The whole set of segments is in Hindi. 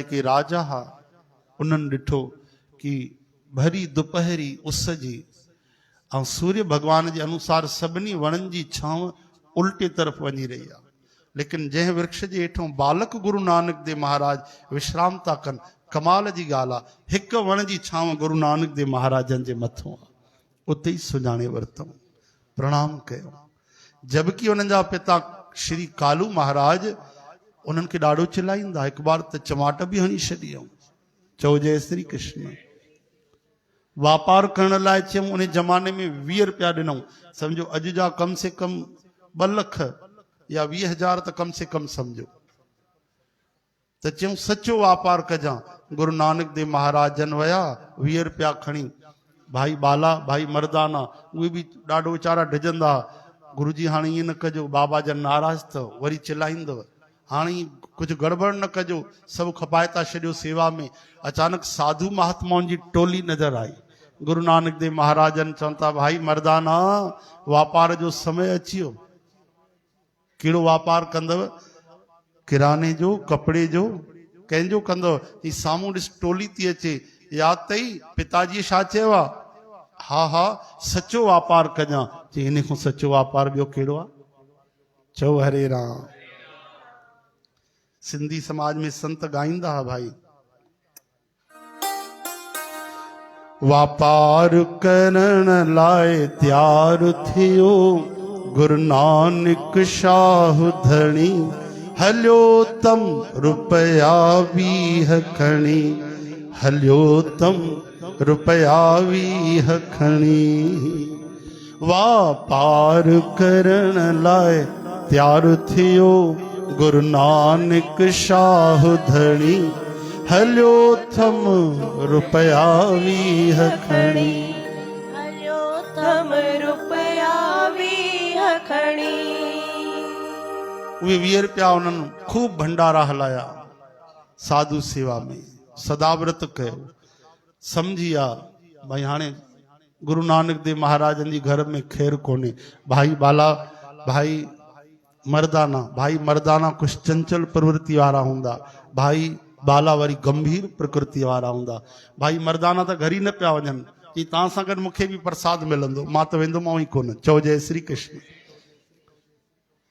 जेके राजा हा उन्हनि ॾिठो कि भरी दोपहरी उस जी ऐं सूर्य भगवान जे अनुसार सभिनी वणनि जी छांव उल्टे तरफ़ वञी रही आहे, लेकिन जंहिं वृक्ष जे हेठों बालक गुरु नानक देव महाराज विश्राम था कनि, कमाल जी ॻाल्हि आहे, हिकु वण जी छांव गुरु नानक देव महाराजनि जे मथां आहे, उते ई सुञाणे वरितऊं, प्रणाम कयो। जबकि उन्हनि जा पिता श्री कालू महाराज उन्हनि खे ॾाढो चिलाईंदा, हिकु बार त चमाट बि हणी छॾियऊं। चओ जय श्री कृष्ण। वापार करण लाइ चयऊं, उन ज़माने में 20 रुपया ॾिनऊं, सम्झो अॼु जा कम से कम 2 लख या 20,000 त कम से कम सम्झो। त चयऊं सचो वापार कजां। गुरु नानक देव महाराज जन वया 20 रुपया खणी, भाई बाला भाई मर्दाना उहे बि ॾाढो वीचारा डिजंदा, गुरुजी हाणे ईअं न कजो, बाबा जन नाराज़ अथव, वरी चिल्लाईंदव, हाणे कुछ गड़बड़ न कजो, सब खपाए था छॾियो सेवा में। अचानक साधु महात्माउनि जी टोली नजर आई। गुरु नानक देव महाराजन चवनि था, भाई मर्दाना वापार जो समय अची वियो। कहिड़ो वापार कंदव? किराने जो, कपिड़े जो, कंहिंजो कंदव? ही साम्हूं ॾिस टोली थी अचे, यादि अथई पिताजी छा चयो आहे? हा हा सचो वापार कजां। चई इन खां सचो वापार ॿियो कहिड़ो आहे? चओ हरे राम। सिंधी समाज में संत गाईंदा हा भाई, वापार करण लाइ तैयार थियो गुरु नानक शाह धणी, हलियो तम रुपया 20 खणी, हलियो तम रुपया 20 खणी। वापार करण लाइ तैयार थियो गुरु नानक शाह धणी, हलियो थम रुपया 20 खणी, हलियो थम रुपया 20 खणी। उहे 20 रुपया उन्हनि खूब भंडारा हलाया, साधु सेवा में सदाव्रत कयो। समझी आ भाई हाणे गुरु नानक देव महाराजन जी घर में खैर कोन्हे। भाई बाला भाई मर्दाना कुछ चंचल प्रवृत्ति वारा हूंदा, भाई बाला वरी गंभीर प्रकृति वारा हूंदा। भाई मर्दाना त घर ही न पिया वञनि, कि तव्हां सां गॾु मूंखे बि प्रसाद मिलंदो, मां त वेंदोमांव ई कोन। चओ जय श्री कृष्ण।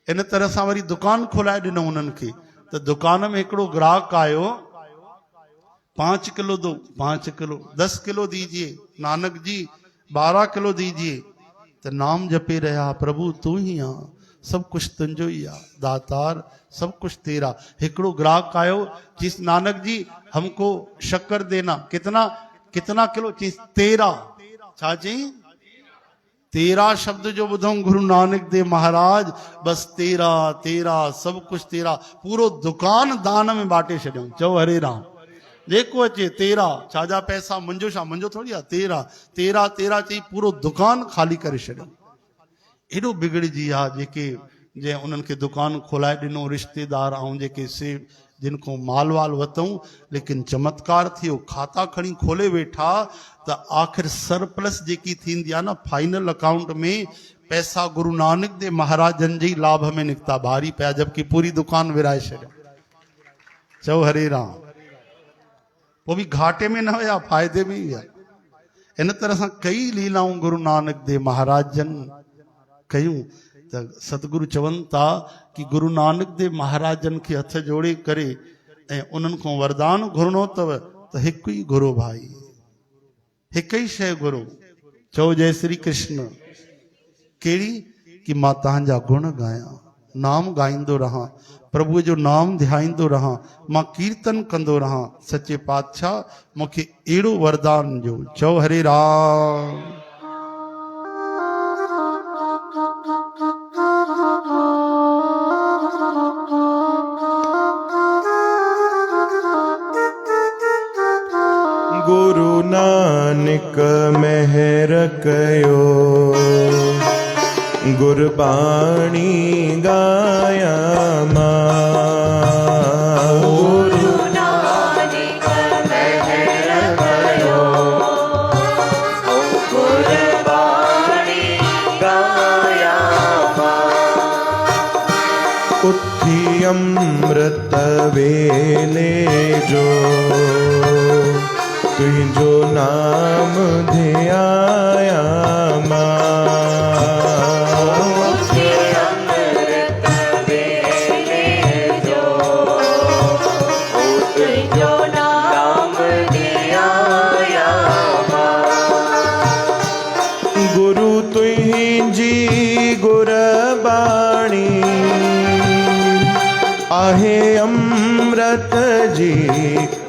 इन तरह सां वरी दुकान खोलाए ॾिनो उन्हनि खे। त दुकान में हिकिड़ो ग्राहक आयो, 5 किलो दो, 5 किलो, 10 किलो दीजिए नानक जी, 12 किलो दीजिए। तो नाम जपे रहा, प्रभु तू ही आ, सब कुछ तुंजो ही आ, दातार सब कुछ तेरा। हिकड़ो ग्राहक आयो, जिस नानक जी हमको शक्कर देना, कितना किलो? चीज 13। छा चई? 13 शब्द जो बुधऊं गुरु नानक देव महाराज, बस 13 सब कुछ तेरा। पूरो दुकान दान में बांटे छॾियऊं। चओ हरे राम। जेको अचे 13, छाजा पैसा मुंहिंजो, छा मुंहिंजो थोड़ी आहे। 13 चई पूरो दुकान खाली करे छॾियऊं। एॾो बिगड़जी आहे जेके जंहिं उन्हनि खे दुकान खोलाए ॾिनो, रिश्तेदार ऐं जेके से जिन को माल वाल वतऊं, लेकिन चमत्कार थियो, खाता खणी खोले वेठा त आख़िर सरप्लस जेकी थींदी आहे न, फाइनल अकाउंट में पैसा गुरु नानक देव महाराजन जी लाभ में निकिता, भारी पिया, जबकि पूरी दुकान विराए छॾियो। चओ हरे राम। वो भी घाटे में न हुया, फायदे में ही हुया। इन तरह सां कई लीलाऊं गुरु नानक देव महाराज जन कयूं। त सतगुरु चवनि था कि गुरु नानक देव महाराजन खे हथ जोड़े करे ऐं उन्हनि खां वरदान घुरणो अथव त हिकु ई घुरो भाई, हिकु ई शइ घुरो। चओ जय श्री कृष्ण। कहिड़ी? कि मां तव्हांजा गुण गायां, नाम गाईंदो रहां, प्रभु जो नाम ध्याईंदो रहां, मां कीर्तन कंदो रहां। सच्चे पातशाह मूंखे अहिड़ो वरदान ॾियो। चओ हरे राम। गुरु नानक मेहर कयो, गुरबाणी गाया गुरु नानक मेहर कयो, गुरबाणी गाया। उठी अमृत वेले जो जो तुझो नाम ध्याया मुझे अमृत वेले जो तुझो नाम ध्याया गुरु तुझी गुरबाणी आहे अमृत जी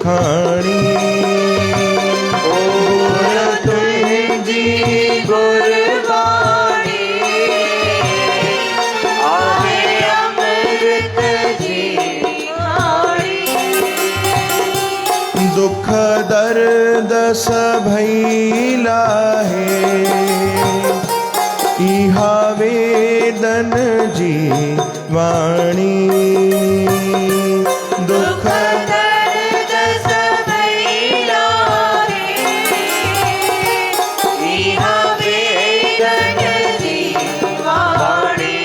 खाणी तुझी गुरबाणी आहे अमृत जी वाणी दुख दर्द सभई लाहे इहा वेदन जी वाणी दुख दर्द सभई लाहे इहा वेदन जी वाणी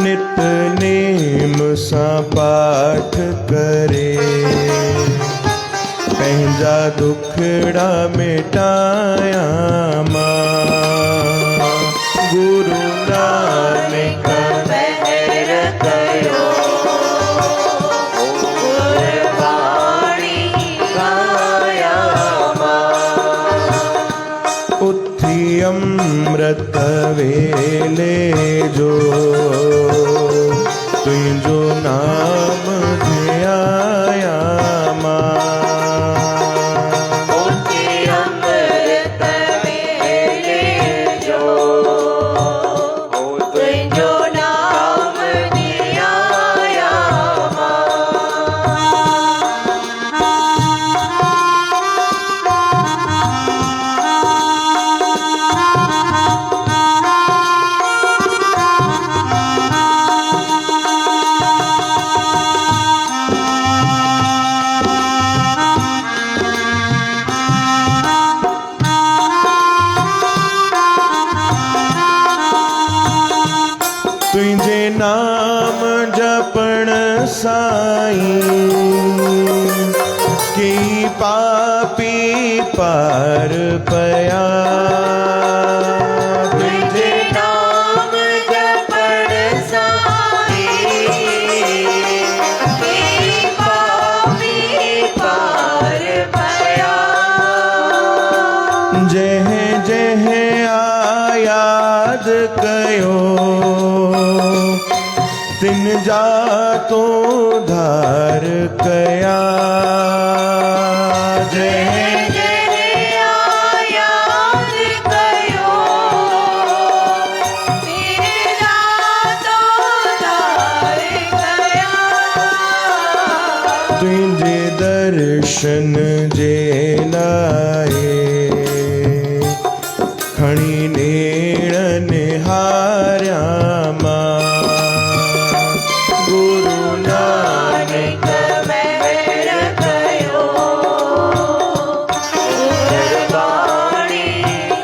नित नेम सा पाठ करे पंहिंजा दुखड़ा मिटाया मां गुरु नानक महर कयो गुरबाणी गाया उथी अमृत वेले जो तुझो नाम ध्याया अमृत वेले जो तुझो नाम ध्याया तुझे नाम जपण साईं की पापी पार पया तुझे नाम जपण साईं की पापी पार पया जह जह आ याद कयो तिन जा तो धार कया जय याद कयो तेरा तो धार कया तुझे दर्शन जे लाए खणी नेण निहार्या गुरु नानक महर कयो गुरबाणी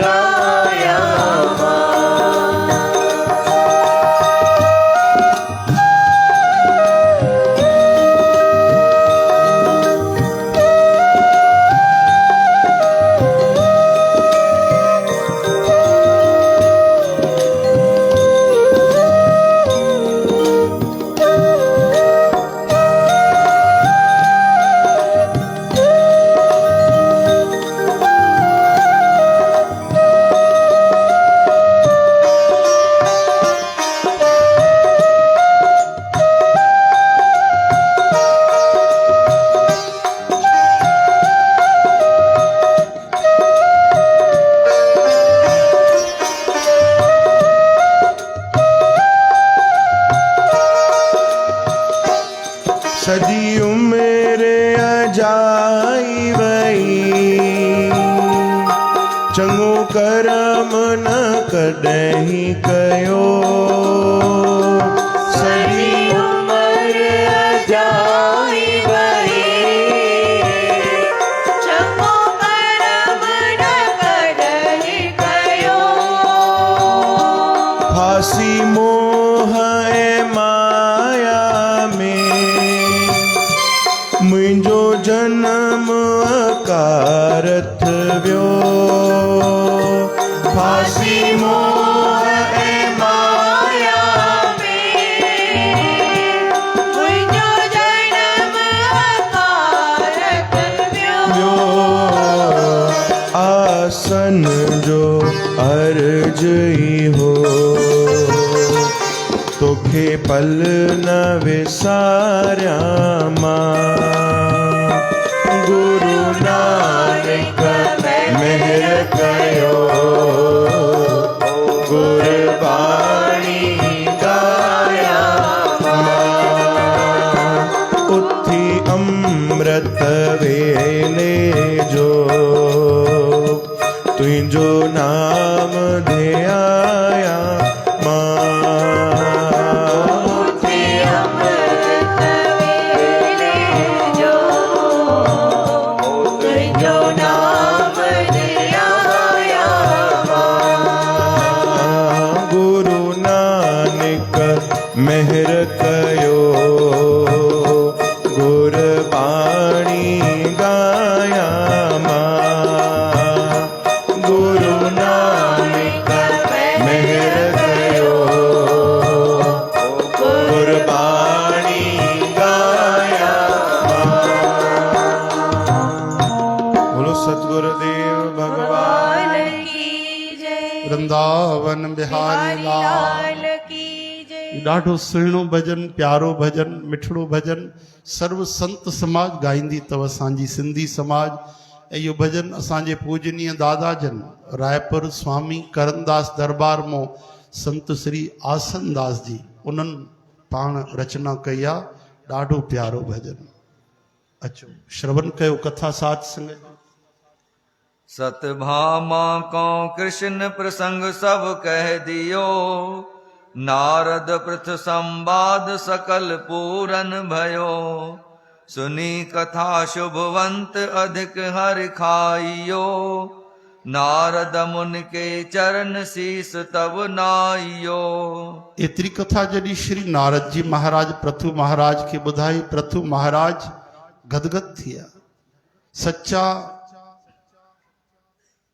गाया सदी उम्र अजाई वई चङो करम न कॾहिं कयो सदी उम्र जाई वई चङो करम न कॾहिं कयो फांसी मोह ऐं माया में मुंहिंजो जनम अकारथ वियो फासी मोह ऐं माया में मुंहिंजो जनम अकारथ वियो आसन जो अर्ज ई हो तोखे पल न विसारिया मां गुरु नानक मेहर कयो गुरबाणी गाया मां उथी अमृत वेले जो तुंहिंजो नाम धियाया मेहर कयो गुरबाणी गाया मां गुरु नानक मेहर कयो गुरबाणी गाया बोलो सतगुरुदेव भगवान की जय वृंदावन बिहारी लाल ॾाढो सुहिणो भजन प्यारो भजन मिठड़ो भजन सर्व संत समाज गाईंदी अथव असांजी सिंधी समाज ऐं इहो भजन असांजे पूजनीय दादा जन रायपुर स्वामी करनदास दरबार मां संत श्री आसनदास जी उन्हनि पाण रचना कई आहे ॾाढो प्यारो भजन अचो श्रवण कयो कथा साथ संगत सतभामा को कृष्ण प्रसंग सब कह दियो नारद पृथ संवाद सकल पूरन भयो सुनी कथा शुभवंत अधिक हर खाइयो नारद मुन के चरण शीस तब नाइयो। एतरी कथा जॾहिं श्री नारद जी महाराज प्रथु महाराज के ॿुधाई प्रथु महाराज गदगद थिया सच्चा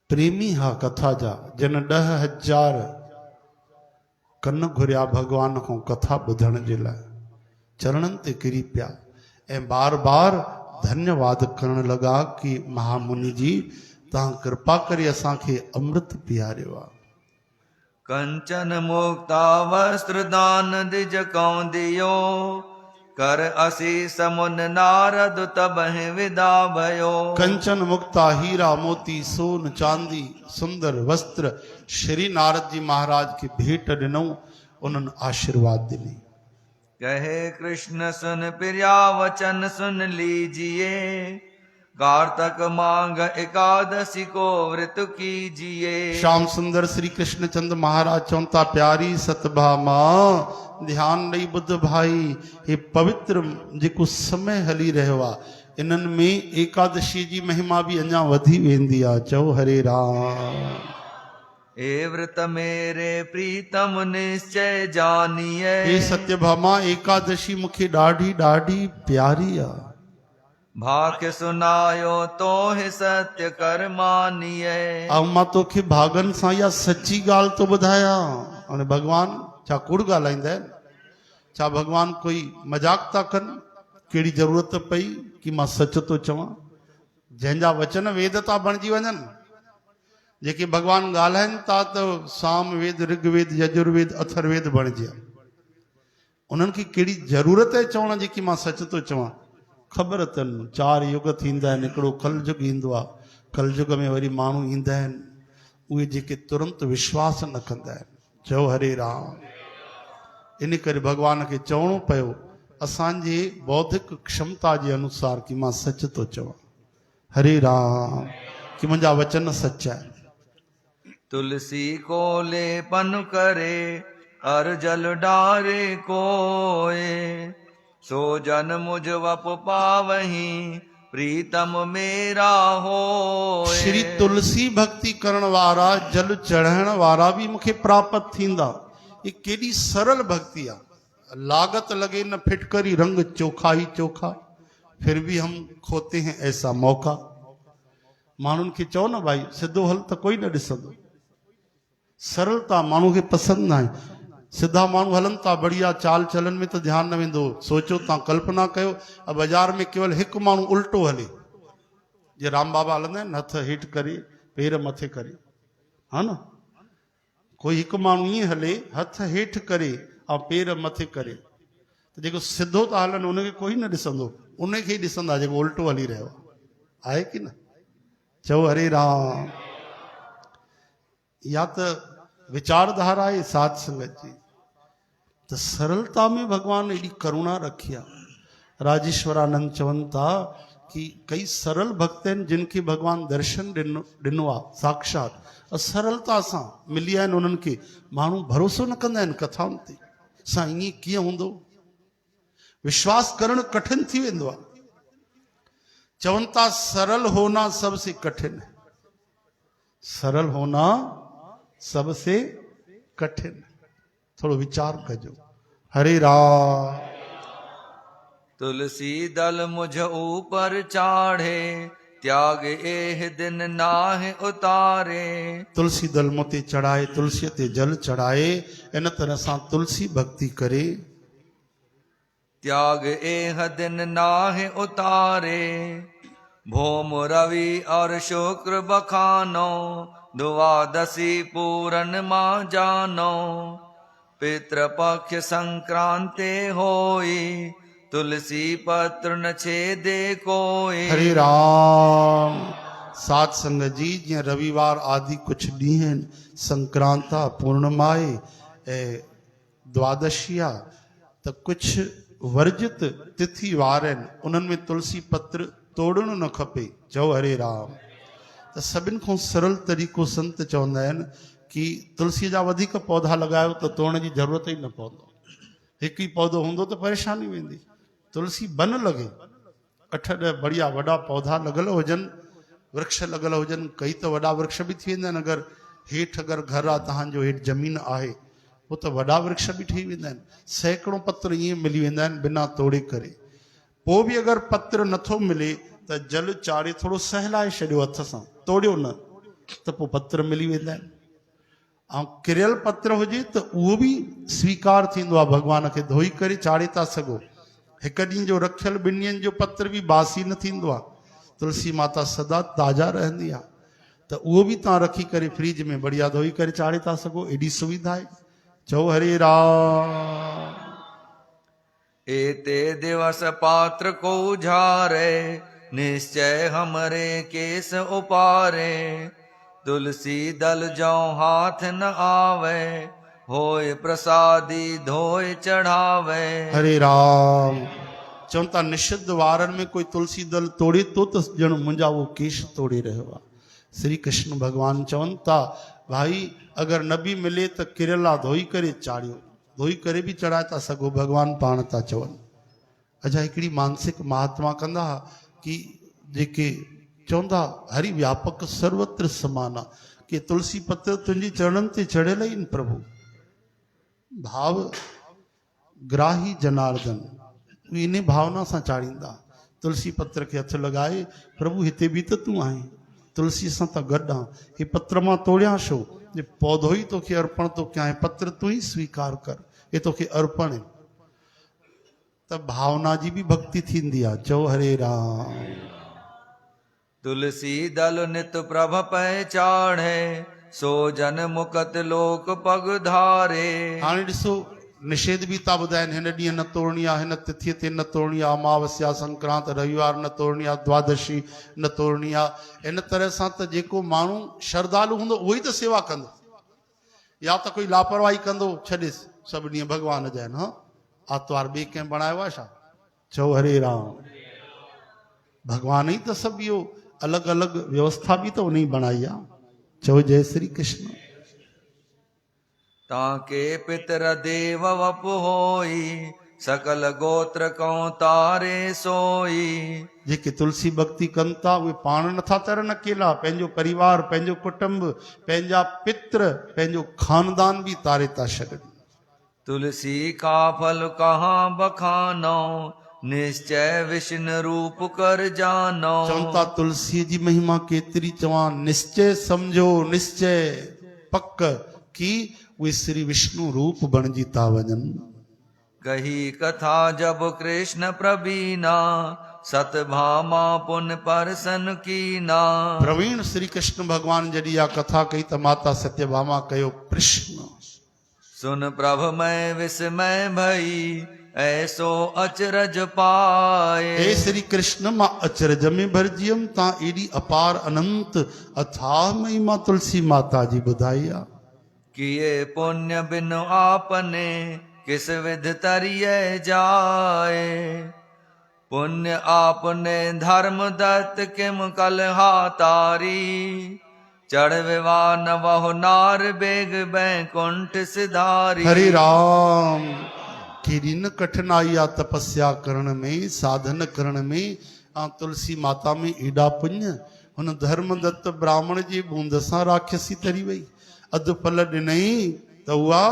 प्रेमी हा कथा जा जन 10,000 कन घुरिया भगवान को कथा ॿुधण जे लाइ चरणनि ते किरी पिया ऐं बार बार धन्यवाद करण लॻा कि महामुनि जी तव्हां कृपा करे असांखे अमृत पीआरियो आहे। कंचन मुक्ता वस्त्र दान दिज कौं दियो कर असीस मुन नारद तबह विदा भयो। कंचन मुक्ता हीरा मोती सोन चांदी सुंदर वस्त्र श्री नारद जी महाराज की भेंट ॾिनो उन्हनि आशीर्वाद ॾिनी। कहे कृष्ण सुन प्रिया वचन सुन लीजिए कार्तक मांग एकादशी को व्रत कीजिए। श्याम सुंदर श्री कृष्ण चंद्र महाराज चवंता प्यारी सतभामा ध्यान ॾेई ॿुध भाई हे पवित्र जेको समय हली रहियो आहे इन्हनि में एकादशी जी महिमा भी अञा वधी वेंदी आहे। चओ हरे राम। ए व्रत मेरे प्रीतम निश्चय जानिए। हे सत्यभामा एकादशी मूंखे ॾाढी ॾाढी प्यारी आहे। भाग्य सुनायो तो है सत्य कर मानिए। ऐं मां तोखे भागन सां इहा सची ॻाल्हि तो ॿुधायां। हाणे भॻवान छा कूड़ ॻाल्हाईंदा आहिनि छा भॻवान कोई मजाक था कनि कहिड़ी ज़रूरत पई कि मां सच थो चवां। जंहिंजा वचन वेद था बणिजी वञनि जेके भॻवान ॻाल्हाइनि था त साम वेद ऋग्वेद यजुर्वेद अथर्वेद बणिजी उन्हनि खे कहिड़ी ज़रूरत आहे चवण जी कि मां सच थो चवां। ख़बर अथनि 4 युग थींदा आहिनि हिकिड़ो कलयुग ईंदो आहे कलयुग में वरी माण्हू ईंदा आहिनि उहे जेके तुरंत विश्वास न कंदा आहिनि। चओ हरे राम। इन करे भॻवान खे चवणो पियो असांजे बौद्धिक क्षमता जे अनुसार कि मां सच थो चवां। हरे राम कि मुंहिंजा वचन सच आहिनि। तुलसी को लेपन करे अर जल डारे कोए सो जन मुझ वप पावही प्रीतम मेरा हो। श्री तुलसी भक्ति करण वारा जल चढ़ाइण वारा भी मूंखे प्राप्त थींदा। ये केॾी सरल भक्ति आहे लागत लगे न फिटकरी रंग चोखा ही चोखा फिर भी हम खोते हैं ऐसा मौका। माण्हुनि खे चओ न भाई सिधो हल त कोई न ॾिसंदो। सरलता माण्हू खे पसंदि न आहे। सिधा माण्हू हलनि था बढ़िया चाल चलन में त ध्यानु न वेंदो। सोचो तव्हां कल्पना कयो बाज़ार में केवल हिकु माण्हू उल्टो हले। जे राम बाबा हलंदा आहिनि हथ हेठि करे पेर मथे करे, हा न, कोई हिकु माण्हू ईअं हले हथ हेठि करे ऐं पेर मथे करे त जेको सिधो था हलनि उनखे कोई न ॾिसंदो, उनखे ई ॾिसंदा जेको उल्टो हली रहियो आहे की न। चओ हरे राम। या त विचारधारा आहे साध संगत जी, त सरलता में भगवान एॾी करुणा रखी आहे। राजेश्वरानंद चवनि था कि कई सरल भक्त आहिनि जिनखे भगवान दर्शन ॾिनो आहे साक्षात, सरलता सां मिली आहिनि उन्हनि खे। माण्हू भरोसो न कंदा आहिनि कथाउनि ते, साईं ईअं कीअं हूंदो, विश्वास करणु कठिन थी वेंदो आहे। चवनि था सरल होना सबसे कठिन है, सरल होना सबसे कठिन। थोड़ो विचार कजो। हरे राम। तुलसी दल मुझ ऊपर चाढ़े, त्याग एह दिन नाहे उतारे। तुलसी दल मोते चढ़ाए, तुलसी ते जल चढ़ाए, इन तरह सां तुलसी भक्ति करे। त्याग एह दिन नाहे उतारे, भौम रवि और शुक्र बखानो, द्वादशी पूरन मां जानो। पितृपक्ष संक्रांति होई, तुलसी पत्र न छेदे कोई। हरे राम। साध संगत जी जीअं रविवार आदि कुछ ॾींहं आहिनि, संक्रांत आहे, पूर्णिमा आहे ऐं द्वादशी आहे, त कुझु वर्जित तिथि वार आहिनि उन्हनि में तुलसी पत्र तोड़णो न खपे। चओ हरे राम। त सभिनि खां सरल तरीक़ो संत चवंदा आहिनि कि तुलसीअ जा वधीक पौधा लॻायो त तोड़ण जी ज़रूरत ई न पवंदो। हिकु ई पौधो हूंदो त परेशानी वेंदी। तुलसी बन लॻे, 8-10 बढ़िया वॾा पौधा लॻल हुजनि, वृक्ष लॻल हुजनि, कई त वॾा वृक्ष बि थी वेंदा आहिनि। अगरि हेठि अगरि घर आहे तव्हांजो, हेठि ज़मीन आहे, पोइ त वॾा वृक्ष बि ठही वेंदा आहिनि। सैकड़ों पत्र ईअं मिली वेंदा आहिनि बिना तोड़े करे। पोइ बि अगरि पत्र नथो मिले त जल चाढ़े थोरो सहलाए छॾियो हथ सां, तोड़ियो न, त पोइ पत्र मिली वेंदा आहिनि। ऐं किरियल पत्र हुजे त उहो बि स्वीकार थींदो आहे, भॻवान खे धोई करे चाढ़े था सघो। हिकु ॾींहं जो रखियल 2 ॾींहंनि जो पत्र बि बासी न थींदो आहे। तुलसी माता सदा ताज़ा रहंदी आहे, त उहो बि तव्हां रखी करे फ्रिज में बढ़िया धोई करे चाढ़े था सघो। एॾी सुविधा आहे। चओ हरे राम। एते दिवस पात्र को झारे, निश्चय हमरे केस उपारे। तुलसी दल जो हाथ न आवे, होए प्रसादी धोए चढ़ावे। हरे राम। चवनि था निषिद्ध वारनि में कोई तुलसी दल तोड़े तो त ॼण मुंहिंजा उहो केश तोड़े रहियो आहे। श्री कृष्ण भगवान चवनि था भाई अगरि न बि मिले त किरला धोई करे चाढ़ियो, धोई करे बि चढ़ाए था सघो, भगवान पाण था चवनि। अच्छा हिकिड़ी मानसिक महात्मा कंदा कि जेके चवंदा हरि व्यापक सर्वत्र समाना, कि तुलसी पत्र तुंहिंजी चरणनि ते चढ़ियल ई आहिनि प्रभु। भाव ग्राही जनार्दन, इन भावना सां चाढ़ींदा। तुलसी पत्र खे हथ लॻाए, प्रभु हिते बि त तूं आहीं, तुलसी सां त गॾु आं, हे पत्र मां तोड़ियां छो, जे पौधो ई तोखे अर्पण थो कयां, पत्र तूं ई स्वीकार कर, हे तोखे अर्पण आहे। त भावना जी बि भक्ति थींदी आहे। चओ हरे राम। तुलसी दल नित प्रभ पहचाणे, सो जन मुकत लोक पग धारे। हाणे ॾिसो निषेध बि था ॿुधाइनि, हिन ॾींहुं न तोड़नी आहे, हिन तिथीअ ते न तोड़नी आहे, अमावस्या संक्रांत रविवार न तोड़नी आहे, द्वादशी न तोड़नी आहे। इन तरह सां त जेको माण्हू श्रद्धालु हूंदो उहो ई त सेवा कंदो, या त कोई लापरवाही कंदो, छॾेसि सभु ॾींहं भॻवान जा आहिनि। आर्तवार ॿिए कंहिं बणायो आहे छा? चओ हरे राम। भॻवान ई त सभु इहो अलॻि अलॻि व्यवस्था बि त उन ई बणाई आहे। चओ जय श्री कृष्ण। ताके पितर देव वप होई, सकल गोत्र को तारे सोई। जेके तुलसी भक्ति कनि था उहे पाण नथा तरनि अकेला, पंहिंजो परिवार, पंहिंजो कुटुंब, पंहिंजा पित्र, पंहिंजो खानदान बि तारे था छॾनि। तुलसी का फल कहाँ बखानो, निश्चय विष्णु रूप कर जानो। चवंता तुलसी जी महिमा केतिरी चवां, निश्चय समझो, निश्चय पक की उहे श्री विष्णु रूप बणजी था वञनि। कही कथा जब कृष्ण प्रवीणा, सतभामा पुन परसन कीना। प्रवीण श्री कृष्ण भगवान जॾहिं इहा कथा कही त माता सत्यभामा कयो प्रश्न। सुन प्रभ मैं विस्मय भई, ऐसो अचरज पाए। हे श्री कृष्ण, मां अचरज में भरजी हुयमि, तव्हां एॾी अपार अनंत अथाह महिमा तुलसी माता जी ॿुधाई आहे। किए पुण्य बिनु आपने, किस विध तरिए जाए। पुण्य आपने धर्म दत्त, किम कलहा तारी। चढ़ विवान वह नार, बेग बैकुंठ सिधारी। हरे राम, केॾी न कठिनाई आहे तपस्या करण में, साधन करण में। तुलसी माता में एॾा पुण्य। हुन धर्मदत्त ब्राह्मण जे बूंद सां राक्षसी तरी वई, अधु फल ॾिनई त उहा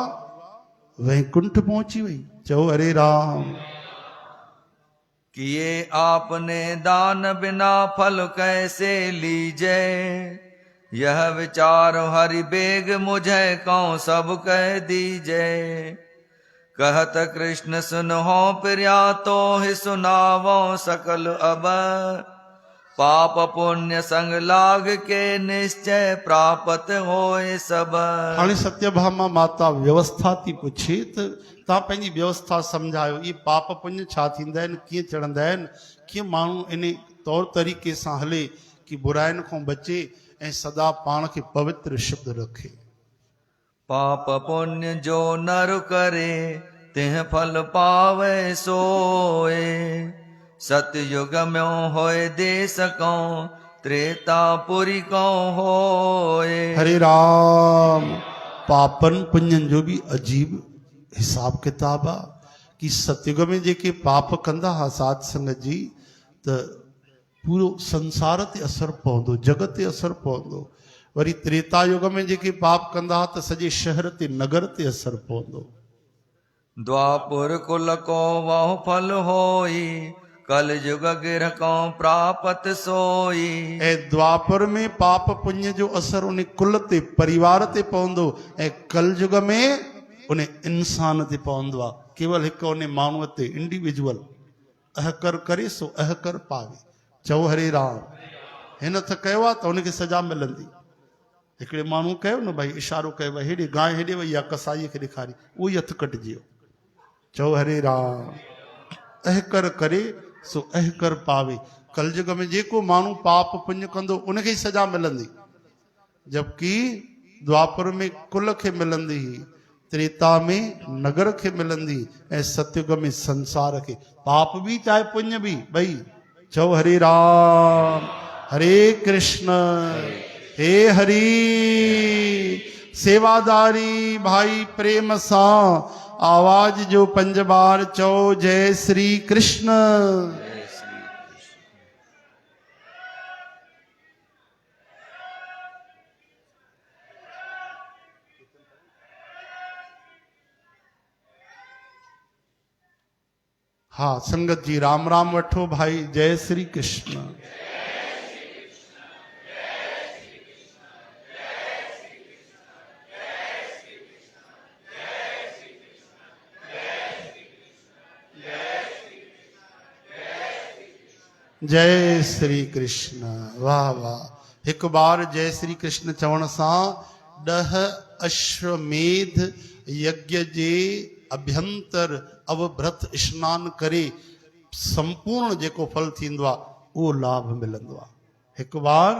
वैकुंठ पहुची वई। चओ हरे राम। किए आपने दान बिना फल कैसे लीजे। यह विचार हरि बेग, मुझे कौन सब कह दीजे। कहत कृष्ण सुनहो प्रिया, तो ही सुनावो सकल अब। पाप पुण्य संग लाग के, निश्चय प्राप्त होए सब। हाणे सत्यभामा माता व्यवस्था थी पुछे त तव्हां पंहिंजी व्यवस्था सम्झायो, इहे पाप पुण्य छा थींदा आहिनि, कीअं चढ़ंदा आहिनि, कीअं माण्हू इन तौर तरीक़े सां हले कि बुराइनि खां बचे ऐं सदा पाण खे पवित्र शुद्ध रखे। पाप पुण्य जो नर करे, तिह फल पावे सोए। सतयुग में होए देश को, त्रेतापुरी को होए। हरे राम। पापन पुण्यन जो भी अजीब हिसाब किताब आहे कि सतयुग में जेके पाप कंदा हा साध संगत जी, त पूरो संसार ते असर पवंदो, जगत ते असर पवंदो। वरी त्रेता युग में जेके पाप कंदा हा त सॼे शहर ते नगर ते असर पवंदो। द्वापुर कुल को वह फल होई, कल युग गिर को प्रापत सोई। ऐं द्वापर में पाप पुण्य जो असर उन कुल ते, परिवार ते पवंदो, ऐं कल युग में उन इंसान ते पवंदो आहे। केवल हिकु उन माण्हूअ ते, इंडिविजुअल अहकर करे सो अहकर पावे। चओ हरे राम। हिन त कयो आहे त हुनखे सजा मिलंदी। हिकिड़े माण्हू कयो न भाई, इशारो कयो भाई हेॾे गांइ हेॾे वई आहे, कसाईअ खे ॾेखारी, उहो ई हथु कटिजी वियो। चओ हरे राम। अहकर करे सो अहकर पावे। कलयुग में जेको माण्हू पाप पुण्य कंदो उनखे ई सजा मिलंदी, जबकि द्वापर में कुल खे मिलंदी, त्रेता में नगर खे मिलंदी, ऐं सतयुग में संसार खे। पाप भी चाहे पुण्य भी, ॿई। चओ हरे राम। हरे कृष्ण। हे हरि। सेवादारी भाई प्रेम सां आवाज जो 5 बार चओ जय श्री कृष्ण। हाँ संगत जी राम राम वठो भाई। जय श्री कृष्ण। जय श्री कृष्ण। वाह वाह। एक बार जय श्री कृष्ण चवण सां 10 अश्वमेध यज्ञ जे अभ्यंतर अवभ्रत स्नान करे संपूर्ण जेको फल थींदो आहे उहो लाभ मिलंदो आहे। हिकु बार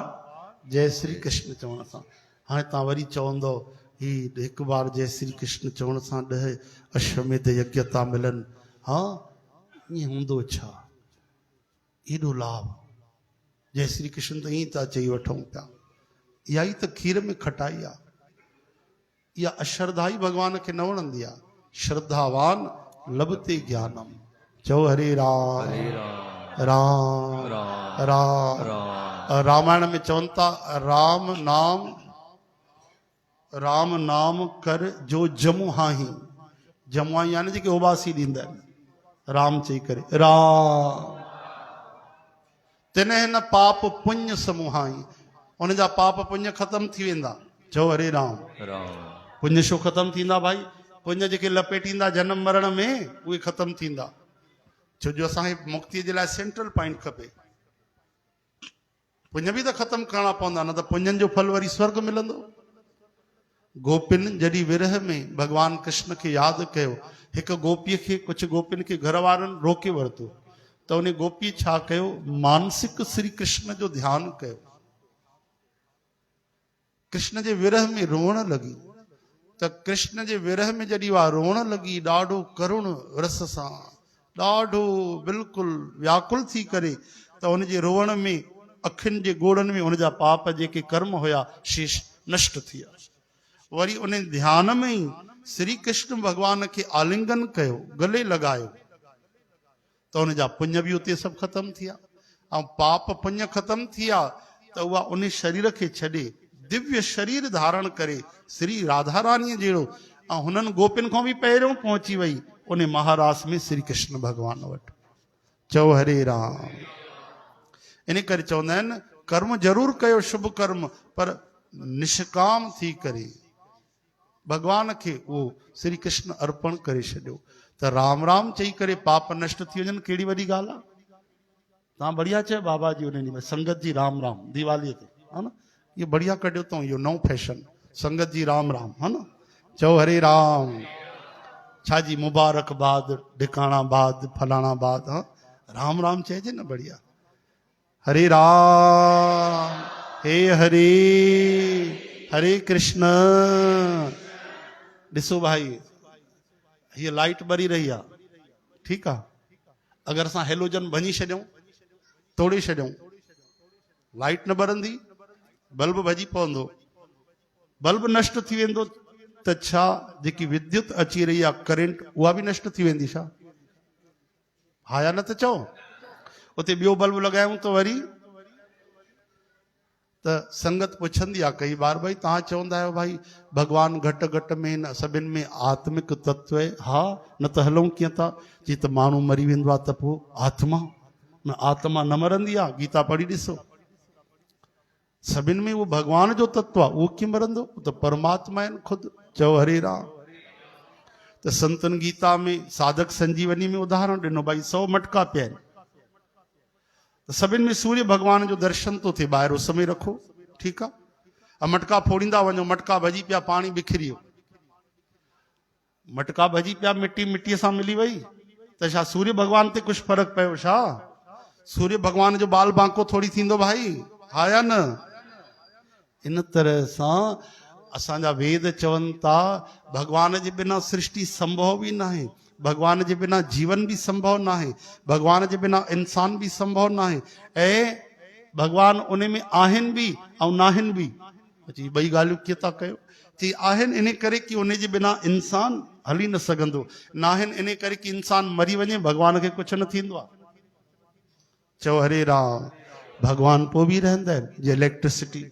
जय श्री कृष्ण चवण सां। हाणे तव्हां वरी चवंदो ही हिकु बार जय श्री कृष्ण चवण सां 10 अश्वमेध यज्ञ था मिलनि। हाँ ईअं हूंदो छा, एॾो लाभ। जय श्री कृष्ण त ईअं था चई वठूं पिया। इहा ई त खीर में खटाई आहे। इहा अश्रद्धाई भॻवान खे न वणंदी आहे। श्रद्धावान लभते ज्ञानम। चओ हरे राम। राम राम। रामायण में चवनि था राम नाम कर जो जमु हाही। जमु हाही यानी जेके उबासी ॾींदा आहिनि। राम चई करे राम तिने हिन पाप पुण्य समूहाई उन जा पाप पुण्य ख़त्म थी वेंदा चओ हरे राम राम पुण्य छो ख़त्म थींदा भाई पुण्य जेके लपेटींदा जन्म मरण में उहे ख़त्म थींदा छो जो असांखे मुक्तीअ जे लाइ सेंट्रल पॉइंट खपे पुण्य बि त ख़त्म करणा पवंदा न त पुण्यनि जो फल वरी स्वर्ग मिलंदो गोपिन जॾहिं विरह में भगवान कृष्ण खे यादि कयो हिकु गोपीअ खे कुझु गोपिन खे घर वारनि रोके वरितो त उन गोपी छा कयो मानसिक श्री कृष्ण जो ध्यानु कयो कृष्ण जे विरह में रोअण लॻी त कृष्ण जे विरह में जॾहिं उहा रोअण लॻी ॾाढो करुण रस सां ॾाढो बिल्कुलु व्याकुल थी करे त उनजे रोअण में अखियुनि जे गोड़नि में उनजा पाप जेके कर्म हुया शेष नष्ट थी विया वरी उन ध्यान में ई श्री कृष्ण भगवान खे आलिंगन कयो गले लॻायो त उनजा पुण्य बि उते सभु ख़त्म थी विया ऐं पाप पुण्य ख़त्म थी विया त उहा उन शरीर खे छॾे दिव्य शरीर धारण करे श्री राधा रानीअ जहिड़ो ऐं हुननि गोपिन खां बि पहिरियों पहुची वई उन महारास में श्री कृष्ण भगवान वटि चओ हरे राम इन करे चवंदा आहिनि कर्म ज़रूरु कयो शुभ कर्म पर निष्काम थी करे भगवान खे उहो श्री कृष्ण अर्पण करे छॾियो त राम राम चई करे पाप नष्ट थी वञनि कहिड़ी वॾी ॻाल्हि आहे तव्हां बढ़िया चयो बाबा जी उन ॾींहुं संगत जी राम राम दीवालीअ ते हा न इहो बढ़िया कढियो अथऊं इहो नओं फैशन संगत जी राम राम हा न चओ हरे राम छा जी मुबारकबाद ढिकाणाबाद फलाणाबाद हा राम राम चइजे न बढ़िया हरे राम हे हरे हरे कृष्ण ॾिसो भाई हीअ लाइट ॿरी रही आहे ठीकु आहे अगरि असां हेलोजन भञी छॾियूं तोड़े छॾियूं लाइट न ॿरंदी बल्ब भॼी पवंदो बल्ब नष्ट थी वेंदो त छा जेकी विद्युत अची रही आहे करंट उहा बि नष्ट थी वेंदी छा हा या न त चओ उते ॿियो बल्ब लॻायूं त वरी त संगत पुछंदी आहे कई बार भई तव्हां चवंदा आहियो भाई भगवान घटि घटि में न सभिनि में आत्मिक तत्व आहे हा न त हलूं कीअं था जी त माण्हू मरी वेंदो आहे त पोइ आत्मा न मरंदी आहे गीता पढ़ी ॾिसो सभिनि में उहो भगवान जो तत्व आहे उहो कीअं मरंदो त परमात्मा आहिनि ख़ुदि चओ हरे राम त संतन गीता में साधक संजीवनी में उदाहरण ॾिनो भाई 100 मटका पिया आहिनि त सभिनि में सूर्य भगवान जो दर्शन थो थिए ॿाहिरि उस में रखो ठीकु आहे मटका फोड़ींदा वञो मटका भॼी पिया पाणी बिखरी वियो मटका भॼी पिया मिटीअ सां मिली वई त छा सूर्य भगवान ते कुझु फ़र्क़ु पियो छा सूर्य भगवान जो बाल बांको थोड़ी थींदो भाई हा या न इन तरह सां असांजा वेद चवनि था भगवान जे बिना सृष्टि संभव बि न आहे भगवान जे बिना जीवन भी संभव ना है भगवान जे बिना इंसान भी संभव ना है ऐं भगवान उन में आहिनि भी ऐं नाहिनि भी जी ॿई ॻाल्हियूं कीअं था कयो जी आहिनि इन करे कि उन जे बिना इंसान हली न सघंदो नाहिनि इन करे कि इंसान मरी वञे भगवान खे कुझु न थींदो आहे चओ हरे राम भगवान पोइ बि रहंदा आहिनि जीअं इलेक्ट्रिसिटी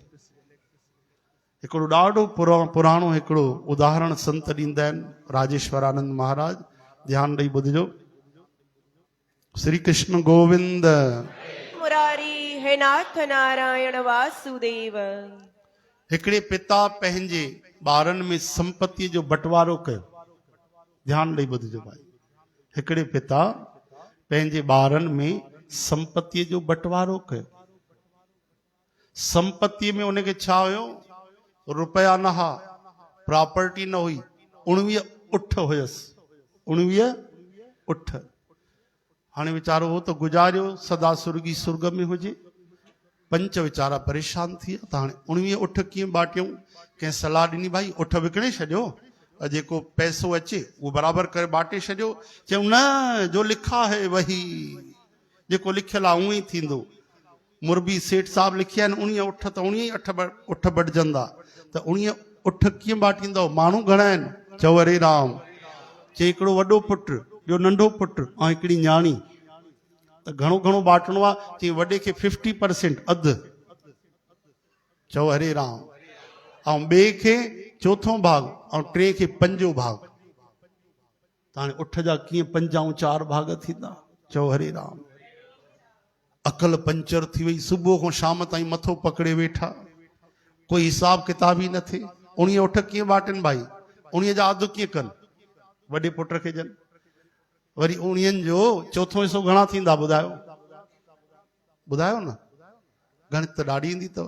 हिकिड़ो ॾाढो पुराणो हिकिड़ो उदाहरण संत ॾींदा आहिनि राजेश्वरानंद महाराज ध्यान ॾेई ॿुधजो श्री कृष्ण गोविंद मुरारी हे नाथ नारायण वासुदेव हिकिड़े पिता पंहिंजे ॿारनि में संपत्तीअ जो बंटवारो कयो ध्यान ॾेई ॿुधजो भाई हिकिड़े पिता पंहिंजे ॿारनि में संपत्तीअ जो बंटवारो कयो संपत्तीअ में उनखे छा हुयो रुपया न हा प्रॉपर्टी न हुई 19 उठ हुयसि 19 उठ हाणे वीचारो हो तो गुजारियो सदा सुर्गी सुर्ग में हुजे पंच वीचारा परेशान थी विया त हाणे 19 उठ कीअं बाटियूं कंहिं सलाह ॾिनी भाई उठ विकिणे छॾियो जेको पैसो अचे उहो बराबरि करे बाटे छॾियो चयूं न जो लिखा है वही जेको लिखियल आहे उहो ई थींदो मुरबी सेठ साहब लिखिया आहिनि 19 उठ त 19 उठ बटजंदा त 19 उठ कीअं बाटींदव माण्हू घणा आहिनि चओ हरे राम चई हिकिड़ो वॾो पुटु ॿियो नंढो पुटु ऐं हिकिड़ी न्याणी त घणो घणो बाटणो आहे चई वॾे खे 50% अधु चओ हरे राम ऐं ॿिए खे चोथों भाग ऐं टे खे पंजो भाग ताणे उठ जा कीअं 5 ऐं 4 भाग थींदा। चओ हरे राम। अकल पंचर थी वई, सुबुह खां शाम ताईं मथो पकड़े वेठा, कोई हिसाब किताब ही न थिए। 19 उठ कीअं बाटनि भाई, 19 जा अधु कीअं कनि, वॾे पुट खे ॾियनि। वरी 19 जो चोथों हिसो घणा थींदा ॿुधायो, ॿुधायो न, गणित त ॾाढी ईंदी अथव।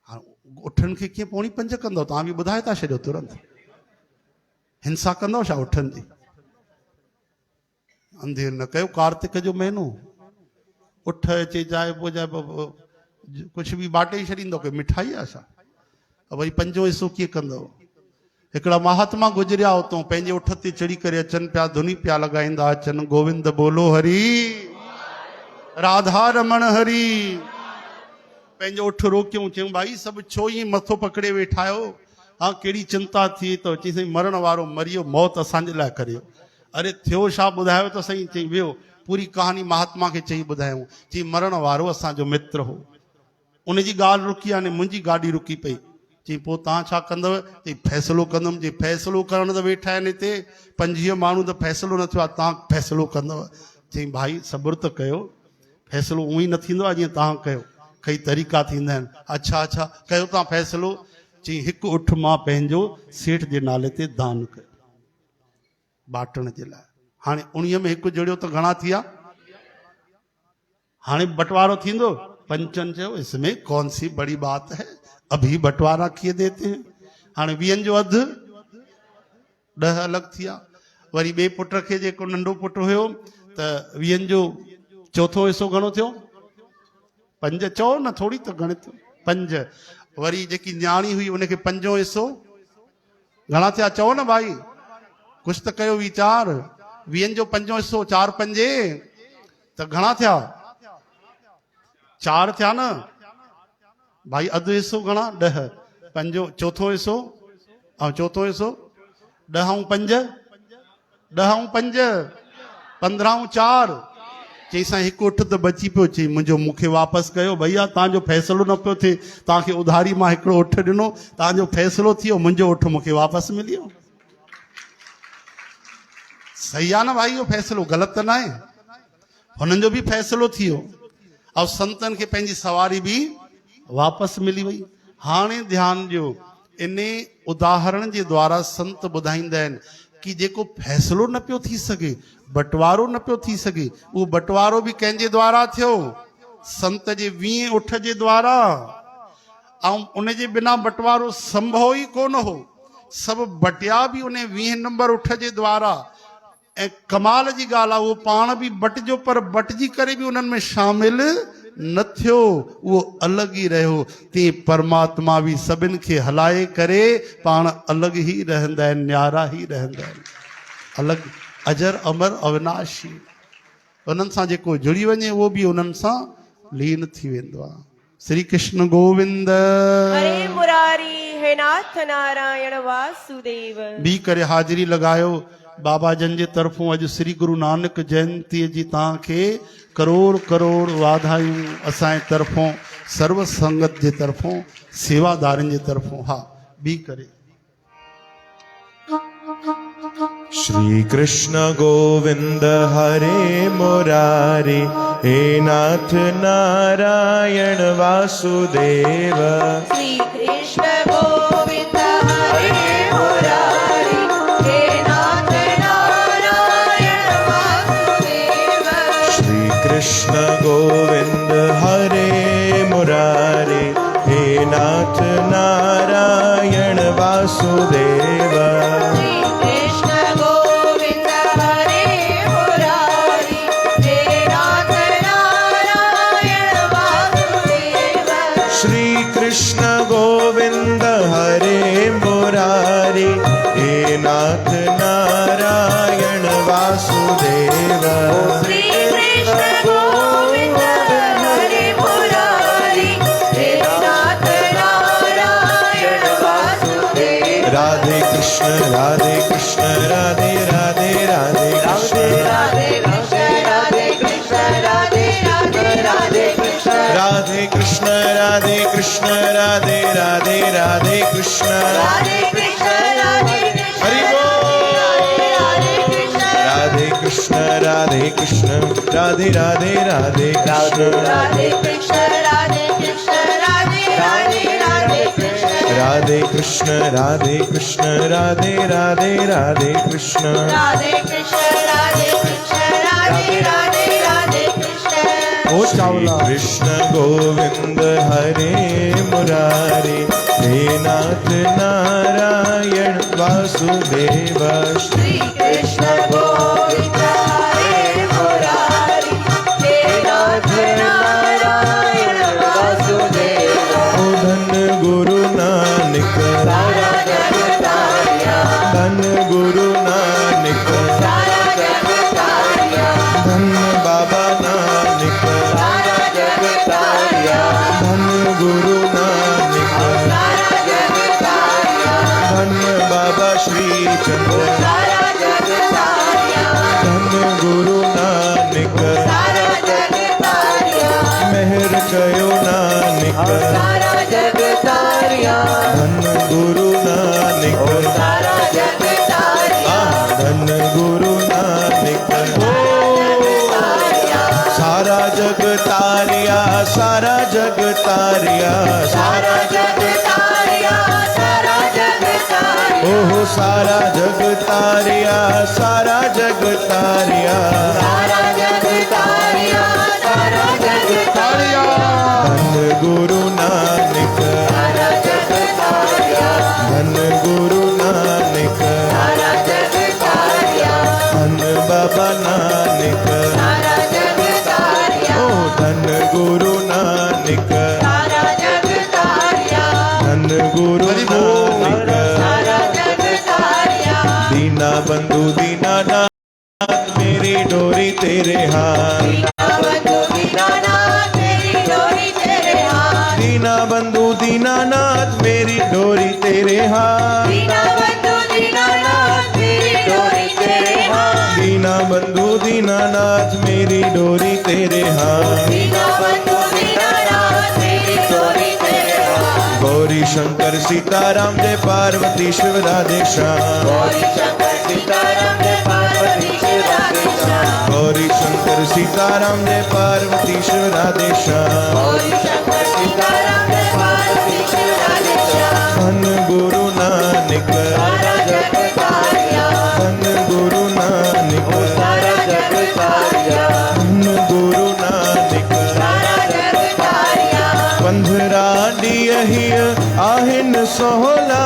हाणे उठनि खे कीअं 4:45 कंदव, तव्हां बि ॿुधाए था छॾियो तुरंत। हिंसा कंदव छा उठनि जी? अंधेर न कयो, कार्तिक जो महीनो, उठ अचे चाहे पोइ चाहे कुझु बि बाटे ई छॾींदो, कोई मिठाई आहे छा? वरी 5 हिसो कीअं कंदव? हिकिड़ा महात्मा गुज़रिया उतों, पंहिंजे उठ ते चढ़ी करे अचनि पिया, धुनी पिया लॻाईंदा अचनि, गोविंद बोलो हरी, राधा रमण हरी। पंहिंजो उठ रोकियूं, चयूं भाई सभु छो ईअं मथो पकड़े वेठा आहियो? हाँ कहिड़ी चिंता थी तो? चई साईं मरण वारो मरियो, मौत असांजे लाइ करियो। अरे थियो छा ॿुधायो त सही? चई वियो, पूरी कहानी महात्मा खे चई ॿुधायूं। चई मरण वारो असांजो मित्र हो, उनजी ॻाल्हि रुकी, हाणे मुंहिंजी गाॾी रुकी पई। चई पोइ तव्हां छा कंदव? चई फ़ैसिलो कंदुमि। चई फ़ैसिलो करण त वेठा आहिनि हिते 50 माण्हू, त फ़ैसिलो न थियो आहे, तव्हां फ़ैसिलो कंदव? चई भाई सब्र त कयो, फ़ैसिलो उअं ई न थींदो आहे जीअं तव्हां कयो, कई तरीक़ा थींदा आहिनि। अच्छा अच्छा कयो तव्हां फ़ैसिलो? चई हिकु उठ मां पंहिंजो सेठ जे नाले ते दान कयो बाटण जे लाइ। हाणे 19 में हिकु जुड़ियो त घणा थिया? हाणे बंटवारो थींदो? पंचन चयो इसमें कौन सी बड़ी बात है, अभी बंटवारा किए देते हैं। हाणे 20 जो अधु 10 अलॻि थिया। वरी ॿिए पुट खे, जेको नंढो पुटु हुयो, त 20 जो चोथों हिसो घणो थियो? 5। चओ न, थोरी त गणित, 5। वरी जेकी न्याणी हुई उनखे 5 हिसो घणा थिया? चओ न भाई, कुछ त कयो वीचार। 20 जो 5 हिसो 4 5 त घणा थिया? 4 थिया न भाई। अधु हिसो घणा? 10। 5 चोथों हिसो ऐं चोथों हिसो 10 ऐं 5 10 ऐं 5 15 ऐं 4। चई साईं हिकु उठ त बची पियो। चई मुंहिंजो मूंखे वापसि कयो भैया, तव्हांजो फ़ैसिलो न पियो थिए, तव्हांखे उधारी मां हिकिड़ो उठ ॾिनो, तव्हांजो फ़ैसिलो थी वियो, मुंहिंजो उठ मूंखे वापसि मिली वियो। सही आहे न भाई, इहो फ़ैसिलो ग़लति त न आहे। हुननि जो बि फ़ैसिलो थी वियो ऐं संतनि खे पंहिंजी सवारी बि वापसि मिली वई। हाणे ध्यानु ॾियो, इन उदाहरण जे द्वारा संत ॿुधाईंदा आहिनि कि जेको फ़ैसिलो न पियो थी सघे, बंटवारो न पियो थी सघे, उहो बंटवारो बि कंहिंजे द्वारा थियो? संत जे 20 उठ जे द्वारा। ऐं उन जे बिना बंटवारो संभव ई कोन हो। सभु बटिया बि उन 20 नंबर उठ जे द्वारा। ऐं कमाल जी ॻाल्हि आहे, उहो पाण बि बटिजो, पर बटिजी करे बि उन्हनि में शामिल न थियो, उहो अलॻि ई रहियो। तीअं परमात्मा बि सभिनि खे हलाए करे पाण अलॻि ई रहंदा आहिनि, न्यारा ई रहंदा आहिनि, अलॻि, अजर अमर अविनाशी। उन्हनि सां जेको जुड़ी वञे उहो बि उन्हनि सां लीन थी वेंदो आहे। श्री कृष्ण गोविंद हरे मुरारी, हे नाथ नारायण वासुदेव। बी करे हाज़िरी लॻायो। बाबा जन जे तरफ़ों अॼु श्री गुरु नानक जयंतीअ जी तव्हांखे करोड़ करोड़ वाधायूं। असांजे तरफ़ों, सर्व संगत जे तरफ़ों, सेवादारनि जे तरफ़ों। हा बी करे। श्री कृष्ण गोविंद हरे मुरारी, हे नाथ नारायण वासुदेव। श्री कृष्ण गोविंद हरे मुरारी, हे नाथ नारायण वासुदेव। श्री कृष्ण गोविंद हरे मुरारी, हे नाथ नारायण वासुदेव। श्री कृष्ण गोविंद हरे मुरारी, हे नाथ नारायण वासुदेव। श्री कृष्ण गोविंद हरे मुरारी, हे नाथ नारायण वासुदेव। राधे कृष्ण राधे कृष्ण राधे राधे राधे कृष्ण राधे कृष्ण राधे कृष्ण राधे राधे राधे कृष्ण। राधे कृष्ण राधे कृष्ण राधे राधे राधे कृष्ण। राधे कृष्ण राधे कृष्ण हरि बोल। कृष्ण राधे राधे राधे कृष्ण राधे कृष्ण राधे कृष्ण राधे राधे राधे कृष्ण राधे कृष्ण राधे कृष्ण राधे राधे राधे कृष्ण राधे कृष्ण राधे कृष्ण राधे राधे राधे कृष्ण ओ चावला कृष्ण गोविंद हरे मुरारे हे नाथ नारायण वासुदेव श्री कृष्ण गोविंद हरे मुरारी हे नाथ नारायण वासुदेव ओ धन गुरु नानक सारा जग तारिया धन गुरु नानक सारा जग तारिया धन बाबा नानक सारा जग तारिया धन गुरु नानक सारा जग तारिया धन बाबा श्री चंद्र सारा जग तारिया धन गुरु नानक सारा जग तारिया मेहर कयो नानक सारा जग तारिया धन गुरु नानक सारा जग तारिया धन गुरु नानक सारा जग तारिया सारा जग तारिया सारा जग तारिया सारा जग तारिया ओहो सारा जग तारिया सारा जग तारिया सारा जग तारिया सारा जग तारिया धन गुरु नानक सारा जग तारिया धन गुरु नानक सारा जग तारिया धन बाबा नानक सारा जग तारिया ओ धन गुरु नानक सारा जग तारिया धन गुरु नानक सारा जग तारिया दीना बंधु दीना नाथ मेरी डोरी तेरे हाथ दीना बंधु दीनानाथ तेरी डोरी तेरे हाथ दीना बंधु दीनानाथ मेरी डोरी तेरे हाथ दीना बंधु दीनानाथ तेरी डोरी तेरे हाथ दीना बंधु दीनानाथ मेरी डोरी तेरे हाथ दीना बंधु दीनानाथ तेरी डोरी तेरे हाथ गौरी शंकर सीताराम जय पार्वती शिव राधे श्याम गौरी शंकर सीताराम जय पार्वती शिव राधे श्याम गौरी शंकर सीताराम जय पार्वती शिव राधे श्याम गौरी शंकर सीताराम जय पार्वती शिव राधे श्याम धन गुरु नानक सारा जग तारिया धन गुरु नानक सारा जग तारिया धन गुरु नानक सारा जग तारिया पंधरा ॾींहं आहिन सोहला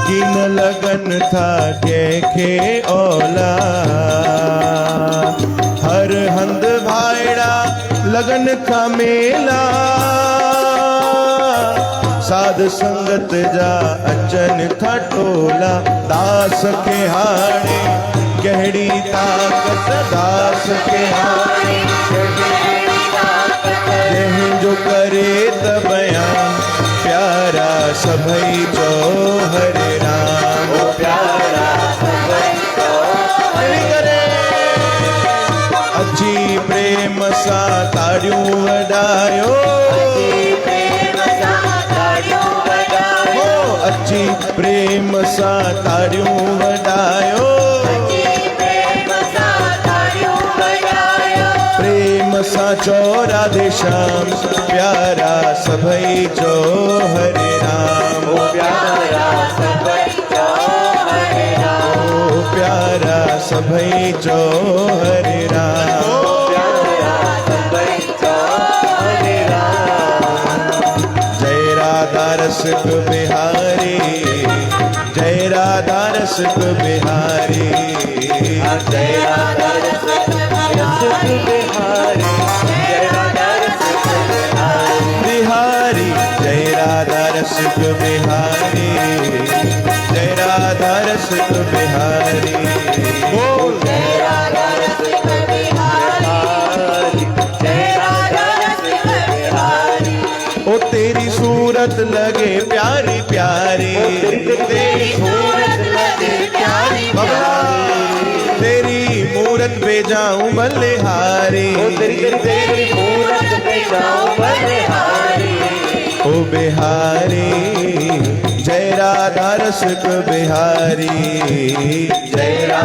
किन लगन था कंहिंखे ओला हर हंध भाईड़ा लगन का मेला साध संगत जा अचन था टोला दास के हाणे कहिड़ी ताकत दास के हाणे जंहिंजो करे त बयान प्यारा सभई चो हरे राम प्यारा सभई तो हरि करे अची प्रेम सां ताड़ियूं वॾायो प्रेम सां ताड़ियूं वॼायो हो अची प्रेम सां ताड़ियूं वॾायो प्रेम सां ताड़ियूं वॼायो प्रेम सां चो राधे श्याम प्यारा सभई चो हरे राम प्यारा सभई तो हरे राम ओ प्यारा सभई चो हरे राम प्यारा सभई तो हरे राम जय राधा रसिक बिहारी जय राधा रसिक बिहारी जय राधा रसिक बिहारी जय राधा रसिक बिहारी बिहारी जय राधा रसिक बिहारी जय राधा रसिक बिहारी बोल जय राधा रसिक बिहारी जय राधा रसिक बिहारी ओ तेरी सूरत लगे प्यारी प्यारी तेरी सूरत लगे प्यारी बबला तेरी मूरत पे जाऊं बलिहारी तेरी मूरत पे जाऊं बलिहारी ओ बिहारी जय राधा रसिक बिहारी जय राधा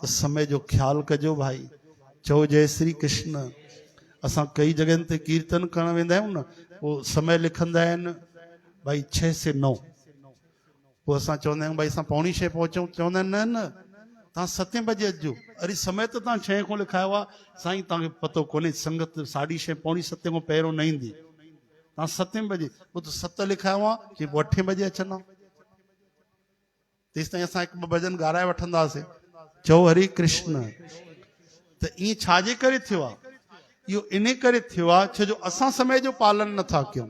त समय जो ख्याल कजो भाई। चओ जय श्री कृष्ण। असां कई जगहनि ते कीर्तन करण वेंदा आहियूं न, पोइ समय लिखंदा आहिनि भाई 6 से 9। पोइ असां चवंदा आहियूं भाई असां 5:45 पहुचूं, चवंदा आहिनि न न तव्हां 7 बजे अचिजो। अरे समय त तव्हां 6 खां लिखायो आहे साईं, तव्हांखे पतो कोन्हे संगत 6:30 पौणी 7 खां पहिरियों न ईंदी, तव्हां 7 बजे, पोइ त 7 लिखायो आहे कि 8 बजे अचंदा। तेसि ताईं असां 1-2 भजन ॻाराए वठंदासीं। चओ हरे कृष्ण। त ईअं छाजे करे थियो आहे? इहो इन करे थियो आहे छो जो असां समय जो पालन नथा कयूं।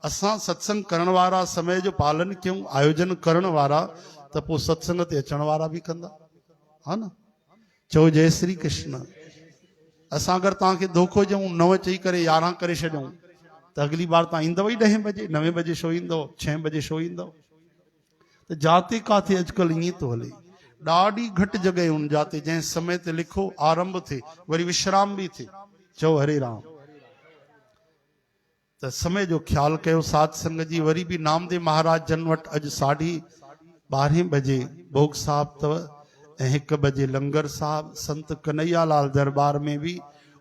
असां सत्संग करण वारा समय जो पालन कयूं, आयोजन करण वारा, त पोइ सत्संग ते अचण वारा बि कंदा, हा न। चओ जय श्री कृष्ण। असां अगरि तव्हांखे धोखो ॾियूं 9 चई करे 11 करे छॾियूं त अगली बार तव्हां ईंदव ई 10 बजे, 9 बजे छो ईंदव, 6 बजे छो ईंदव। त जाते काथे अॼुकल्ह ईअं थो हले। ॾाढी घटि जॻहियूं आहिनि जाते जंहिं समय ते लिखो आरंभ थिए वरी विश्राम बि थिए। चओ हरे राम। त समय जो ख्याल कयो साध संगत जी। वरी बि नामदेव महाराज जन वटि अॼु 12:30 बजे भोग साहब अथव ऐं 1 बजे लंगर साहब। संत कन्हैया लाल दरबार में बि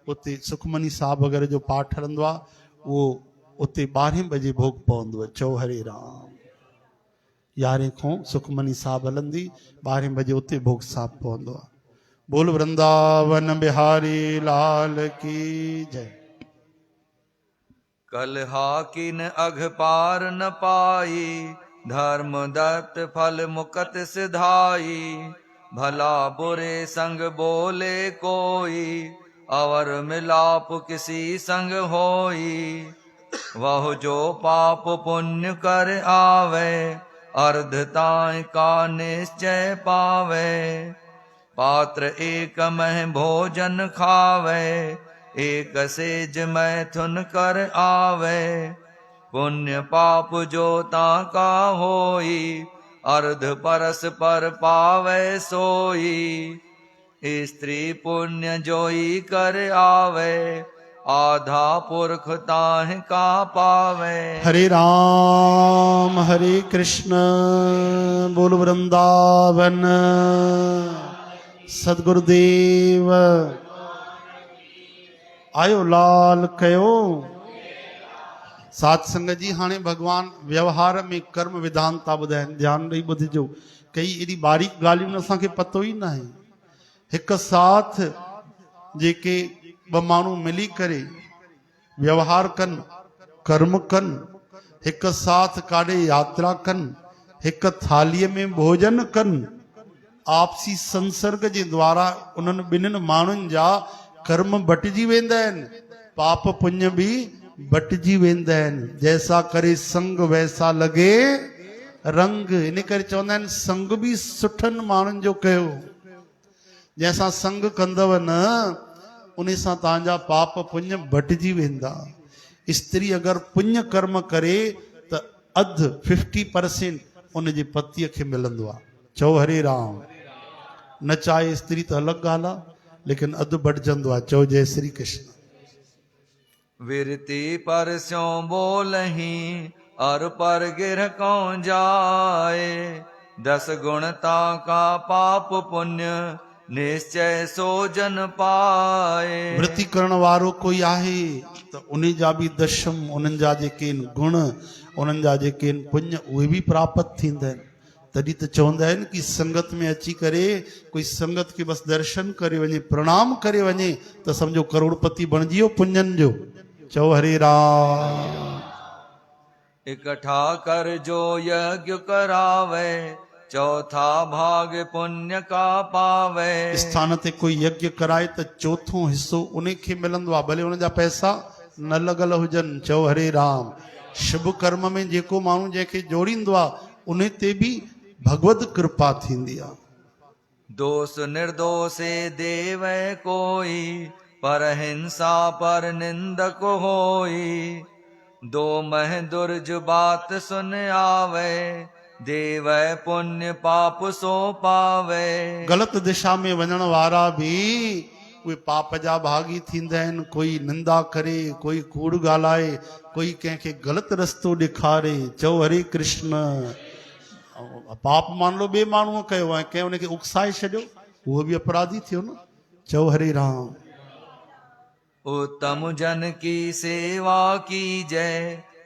उते सुखमनी साहब वग़ैरह जो पाठ हलंदो आहे, उहो उते 12 बजे भोग पवंदो। चओ हरे राम। 11 खां सुखमनी साहब हलंदी, 12 बजे उते भोग साहब पवंदो आहे। बोल वृंदावन बिहारी लाल की जय। कलहा किन अघ पार न पाई, धर्म दत्त फल मुकत सिधाई। भला बुरे संग बोले कोई, अवर मिलाप किसी संग होई। वह जो पाप पुण्य कर आवे, अर्ध ताय का निश्चय पावे। पात्र एक मह भोजन खावे, एक सेज मैथुन कर आवे। पुण्य पाप जो ताका होई, अर्ध परस पर पावे सोई। स्त्री पुण्य जोई कर आवे, आधा पुरख ताह का पावे। हरे राम हरे कृष्ण। बोल वृंदावन सदगुरुदेव। आयो लाल कयो। साध संगत जी हाणे भगवान व्यवहार में कर्म विधान था ॿुधाइनि, ध्यानु ॾेई ॿुधिजो। कई एॾी बारीक ॻाल्हियूं असांखे पतो ई न आहे। हिकु साथ जेके 2 माण्हू मिली करे व्यवहार कनि, कर्म कनि, हिकु साथ काॾे यात्रा कनि, हिकु थालीअ में भोजन कनि, आपसी संसर्ग जे द्वारा उन्हनि 2 माण्हुनि जा कर्म बटिजी वेंदा आहिनि, पाप पुण्य बि बटिजी वेंदा आहिनि। जैसा करे संग वैसा लगे रंग। इन करे चवंदा आहिनि संग बि सुठनि माण्हुनि जो कयो। जंहिंसां संग कंदव न उन सां तव्हांजा पाप पुण्य बटिजी वेंदा। स्त्री अगरि पुण्य कर्म करे त अधु 50% उन जे पतीअ खे मिलंदो आहे। चओ हरे राम। न चाहे स्त्री त अलॻि ॻाल्हि आहे, लेकिन अधु बटिजंदो आहे। चओ जय श्री कृष्ण। विरति पर स्यों बोलही, अर पर गिर कौं जाए। 10 गुणता का पाप पुण्य, निश्चय सो जन पाए। वृत्ति करण वारो कोई आहे त उन जा बि दशम, उन्हनि जा जेके गुण, उन्हनि जा जेके पुण्य उहे बि प्राप्त थींदा आहिनि। तॾहिं त चवंदा आहिनि कि संगत में अची करे कोई संगत खे बसि दर्शन करे वञे, प्रणाम करे वञे त सम्झो करोड़पति बणिजी वियो पुण्यनि जो। चओ हरे राम। इकट्ठा कर जो यज्ञ करावे, चौथा भाग पुण्य का पावे। स्थान ते कोई यज्ञ कराए त 4थों हिस्सो उन खे मिलंदो आहे, भले उन जा पैसा न लॻल हुजनि। चओ हरे राम। शुभ कर्म में जेको माण्हू जंहिंखे जोड़ींदो आहे उन ते बि भगवत कृपा थींदी आहे। दोष निर्दोषे देव कोई, पर हिंसा पर निंदक होई। 2 मह दुर्ज बात सुन आवे, देव पुण्य पाप सो पावे। ग़लत दिशा में वञण वारा बि उहे पाप जा भागी थींदा आहिनि। कोई निंदा करे, कोई कूड़ ॻाल्हाए, कोई कंहिंखे ग़लति रस्तो ॾेखारे। चओ हरे कृष्ण। पाप मान लो ॿिए माण्हूअ कयो आहे, कंहिं उनखे उकसाए छॾियो, वो भी अपराधी थियो न। चओ हरे राम। उत्तम जन की सेवा कीजय,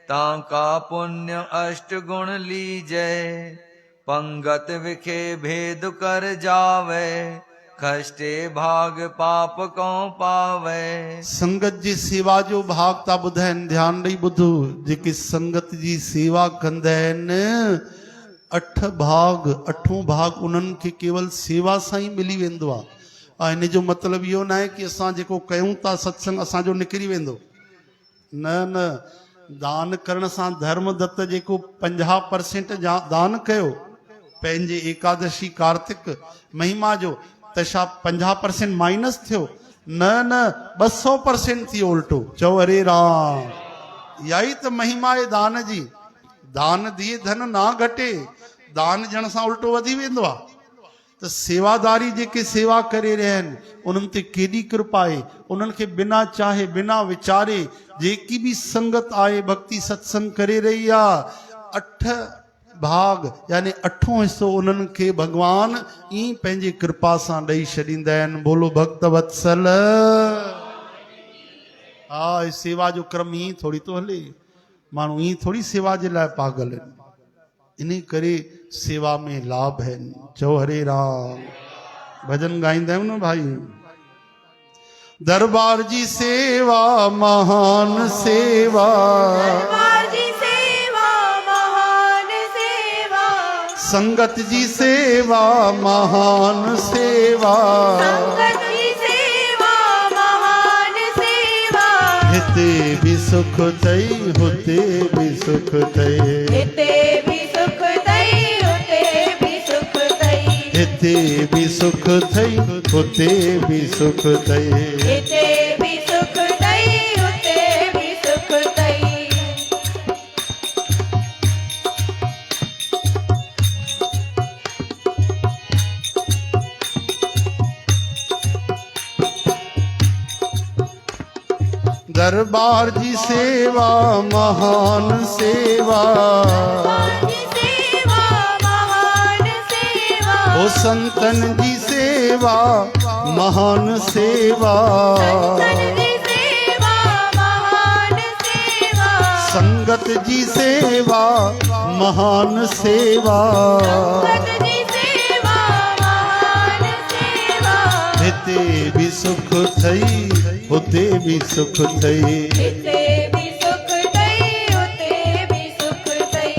ताका पुण्य अष्ट गुण लीजय। पंगत विखे भेद कर जावे, कष्टे भाग पाप को पावे। संगत जी सेवा जो भाग ता ॿुधाइनि, ध्यान ॾेई ॿुधो। जेके संगत जी सेवा कंदा आहिनि, 8 भाग, 8 भाग उन्हनि खे केवल सेवा सां ई मिली वेंदो आहे। ऐं इन जो मतिलबु इहो न आहे कि असां जेको कयूं था सत्संग असांजो निकिरी वेंदो। न न, दान करण सां धर्म दत्त जेको 50% दान कयो पंहिंजे एकादशी कार्तिक महिमा जो, त छा 50% माइनस थियो? न न, 200% थियो उल्टो। चओ हरे राम। इहा ई त महिमा आहे दान जी। दान दिए धन ना घटे, दान ॾियण सां उल्टो वधी वेंदो आहे। त सेवादारी जेके सेवा करे रहिया आहिनि, उन्हनि ते केॾी कृपा आहे। उन्हनि खे बिना चाहे बिना वीचारे जेकी बि संगत आहे भक्ति सत्संग करे रही आहे, 8 भाग यानी 8 हिसो उन्हनि खे भगवान ई पंहिंजे कृपा सां ॾेई छॾींदा आहिनि। बोलो भक्त वत्सल। हा, सेवा जो क्रम ई थोड़ी तो हले। माण्हू ई थोड़ी सेवा जे लाइ पागल आहिनि। इन करे सेवा में लाभ है। चओ हरे राम। भजन गाईंदा आहियूं न भाई। दरबार जी सेवा महान सेवा, दरबार जी सेवा महान सेवा, संगत जी सेवा महान सेवा, संगत जी सेवा महान सेवा। हिते भी सुख थई हुते भी सुख थई, हिते भी सुख थई हुते भी सुख थई, हिते भी सुख थई हुते भी सुख थई। हिते भी सुख थई हुते भी सुख थई। दरबार जी सेवा महान सेवा, दरबार जी सेवा महान सेवा, ओ संतन जी सेवा महान सेवा, संतन जी सेवा महान सेवा, संगत जी सेवा महान सेवा। संगत जी सेवा महान सेवा। हिते भी सुख थई हुते भी सुख थई, हिते भी सुख थई हुते भी सुख थई।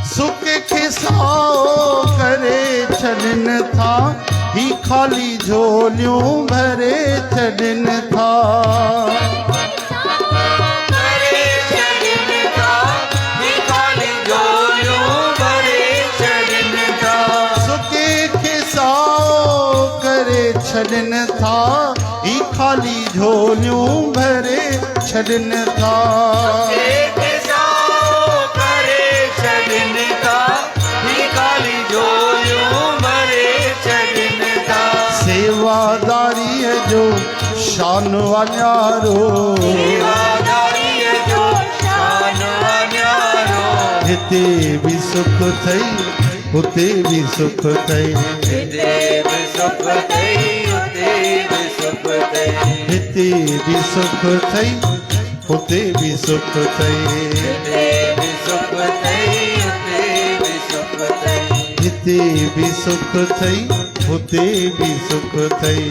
सुख खे साओ करे छॾनि था, ही खाली झोलियूं भरे छॾनि था। छॾनि था, ही खाली झोलियूं भरे छॾनि था। सेवादारी जो शान वान्यारो, हिते भी सुख थई हुते भी सुख थई, हिते भी सुख थई हुते भी सुख थई, हिते भी सुख थई हुते भी सुख थई।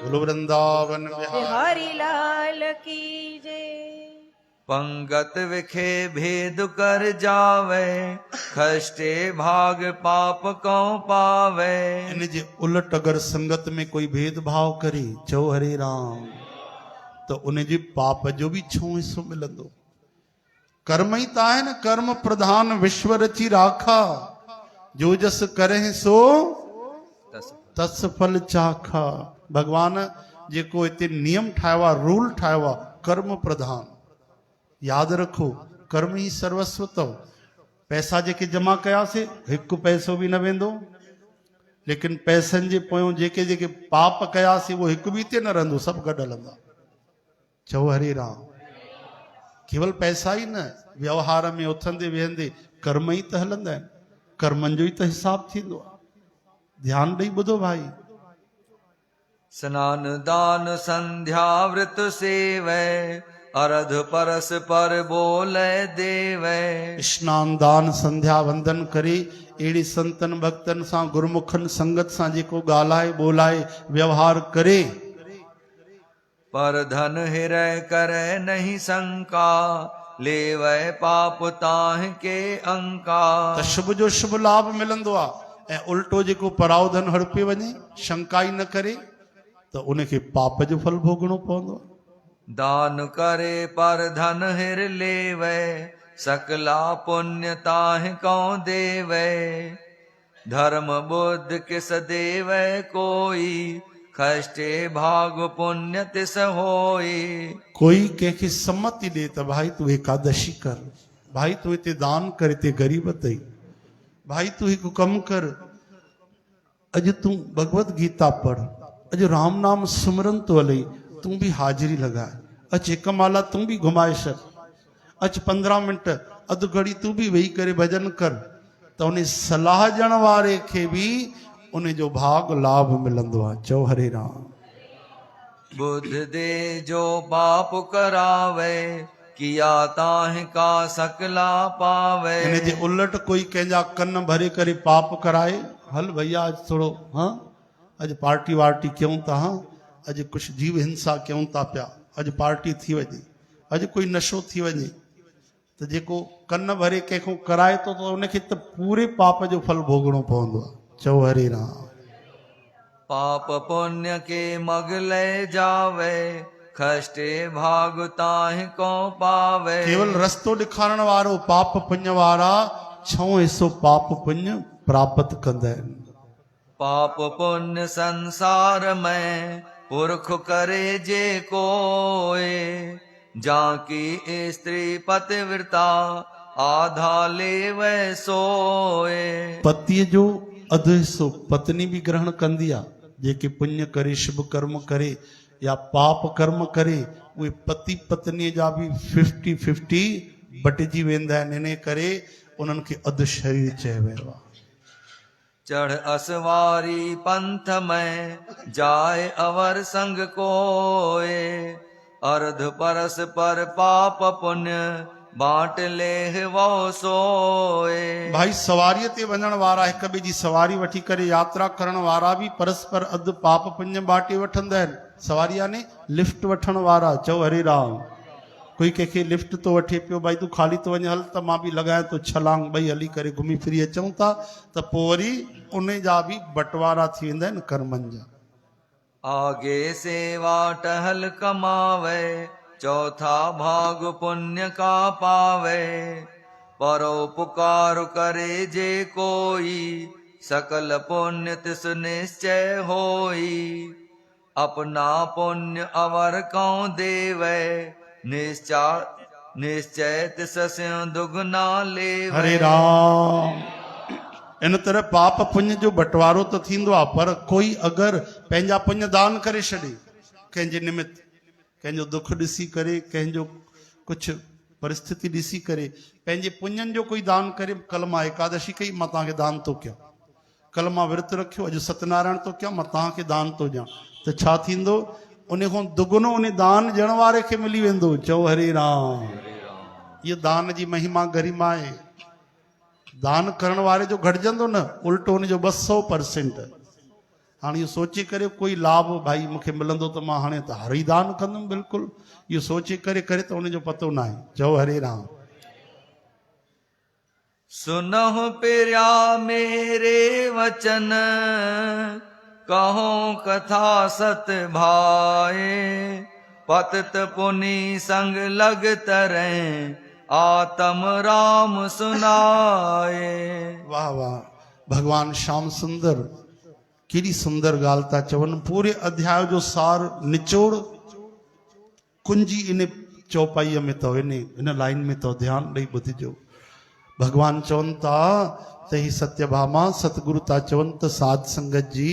बोलो वृंदावन बिहारी हरि लाल की जय। पंगत विखे भेद कर जावे, खष्टे भाग पाप को पावे। इन जे उलट अगर संगत में कोई भेदभाव करे, चओ हरे राम, तो उन जे पाप जो भी छो हिस्सो मिलंदो। कर्म ही ता है न, कर्म प्रधान विश्व रची राखा, जो जस करे सो तस फल चाखा। भगवान जेको इते नियम ठाहियो आहे, रूल ठाहियो आहे, कर्म प्रधान। याद रखो, कर्म ही सर्वस्व अथव। पैसा जेके जमा कयासीं हिकु पैसो बि न वेंदो, लेकिन पैसनि जे पोयों जेके जेके पाप कयासीं उहो हिकु बि हिते न रहंदो, सभु गॾु हलंदा। चओ हरे राम। केवल पैसा ई न, व्यवहार में उथंदे वेहंदे कर्म ई त हलंदा आहिनि, कर्मनि जो ई त हिसाब थींदो आहे। ध्यानु ॾेई ॿुधो भाई। स्नान दान संध्या व्रत सेवै, अरध परस पर बोले देवै। स्नान दान संध्या वंदन करे अहिड़ी संतन भक्तन सां गुरमुखन संगत सां जेको ॻाल्हाए ॿोलाए व्यवहार करे, पर धन हिरय करे नहीं शंका, लेवै पाप ताहि के अंका। त शुभ जो शुभ लाभ मिलंदो आहे, ऐं उल्टो जेको पराओ धन हड़पे वञे, शंका ई न करे, त उनखे पाप जो फल भोगणो पवंदो आहे। दान करे पर धन हिर लेवै, सकला पुण्य ताहि कौं देवै। धर्म बुद्ध किस देवै कोई, खष्टे भाग पुण्य तिस होई। कोई कंहिंखे सम्मति ॾे त भाई तूं एकादशी कर, भाई तूं हिते दान कर, हिते ग़रीब अथई, भाई तूं हिकु कमु कर, अॼु तूं भगवत गीता पढ़, अॼु राम नाम सिमरन तो हले, तूं बि हाज़िरी लॻाए, अच हिकु माला तूं बि घुमाए छॾ, अच 15 मिंट अधु घड़ी तूं बि वेही करे भजन कर, त उन सलाह ॾियण वारे खे बि उन जो भाग लाभ मिलंदो आहे। चओ हरे राम। बुद्ध दे जो पाप करावे, किया ताहि का सकला पावे। इन जे उलट कोई कंहिंजा कन भरे करे पाप कराए, हल भैया अॼु थोरो अॼु पार्टी वार्टी कयूं था, अॼु कुझु जीव हिंसा कयूं था पिया, अॼु पार्टी थी वञे, अॼु कोई नशो थी वञे, त जेको कन भरे कंहिंखो कराए थो त उनखे त पूरे पाप जो फल भोगणो पवंदो आहे। चओ हरे राम। पाप पुण्य के मग ले जावे, खष्टे भाग ताहि को पावे। केवल रस्तो ॾेखारण वारो पाप पुण्य वारा 6 हिसो पाप पुण्य प्राप्त कंदा आहिनि। पाप पुण्य संसार में पुरख करे जे कोए, जाकी स्त्री पतिव्रता आधा लेवै सोए। पतीअ जो अधु हिसो पत्नी बि ग्रहण कंदी आहे, जेके पुण्य करे शुभ कर्म करे या पाप कर्म करे, उहे पति पत्नीअ जा बि 50-50 बटिजी वेंदा आहिनि। इन करे उन्हनि खे अधु शरीर चयो वियो आहे। चढ़ असवारी पंथ में जाए अवर संग कोए, अर्ध परस पर पाप पुण्य बांट ले वो सोए। भाई सवारीअ ते वञण वारा, हिक ॿिए जी सवारी वठी करे यात्रा करण वारा बि परस्पर अधु पाप पुण्य बाटे वठंदा आहिनि। सवारी यानी लिफ्ट वठण वारा। चओ हरे राम। कोई कंहिंखे लिफ्ट तो वठे पियो, भाई तूं खाली तो वञे, हल त मां बि लॻायां तो छलांग, ॿई हली करे घुमी फिरी अचूं था, त पोइ वरी उन जा बि बंटवारा थी वेंदा आहिनि कर्मनि जा। आगे सेवा टहल कमावे, चौथा भाग पुण्य का पावे। परोपकार करे जे कोई, सकल पुण्य तिस निश्चय होई। अपना पुण्य अवर कौं देवे, निश्चय तिस स्यों दुगना लेवे। हरे राम। इन तरह पाप पुण्य जो बंटवारो तो थींदो आहे, पर कोई अगरि पंहिंजा पुण्य दान करे छॾे, कंहिंजे निमित्त, कंहिंजो दुख ॾिसी करे, कंहिंजो कुझु परिस्थिति ॾिसी करे पंहिंजे पुण्यनि जो कोई दान करे। कल मां एकादशी कई, मां तव्हांखे दान थो कयां। कल मां विर्त रखियो, अॼु सत्यनारायण थो कयां, मां तव्हांखे दान थो ॾियां। त छा थींदो? उन खां दुगुनो उन दान ॾियण वारे खे मिली वेंदो। चओ हरे राम। इहा दान जी महिमा गरिमा आहे। दान करण वारे जो घटिजंदो न, उल्टो उन जो 200%। हाणे इहो सोचे करे कोई लाभ भाई मूंखे मिलंदो त मां हाणे त हर ई दान कंदुमि, बिल्कुलु इहो सोचे करे करे त उनजो पतो न आहे। चओ हरे राम। सुनहु पिया मेरे वचन, कहो कथा सत भाए। पतित पुनि संग लग तरें, आत्म राम सुनाए। वाह वाह। भगवान श्याम सुंदर केॾी सुंदर ॻाल्हि था चवनि। पूरे अध्याय जो सार निचोड़ कुंजी इन चौपाईअ में अथव, इन लाइन में अथव। ध्यानु ॾेई ॿुधिजो। भगवान चवनि था त ही सत्यभामा सतगुरु था चवनि त साध संगत जी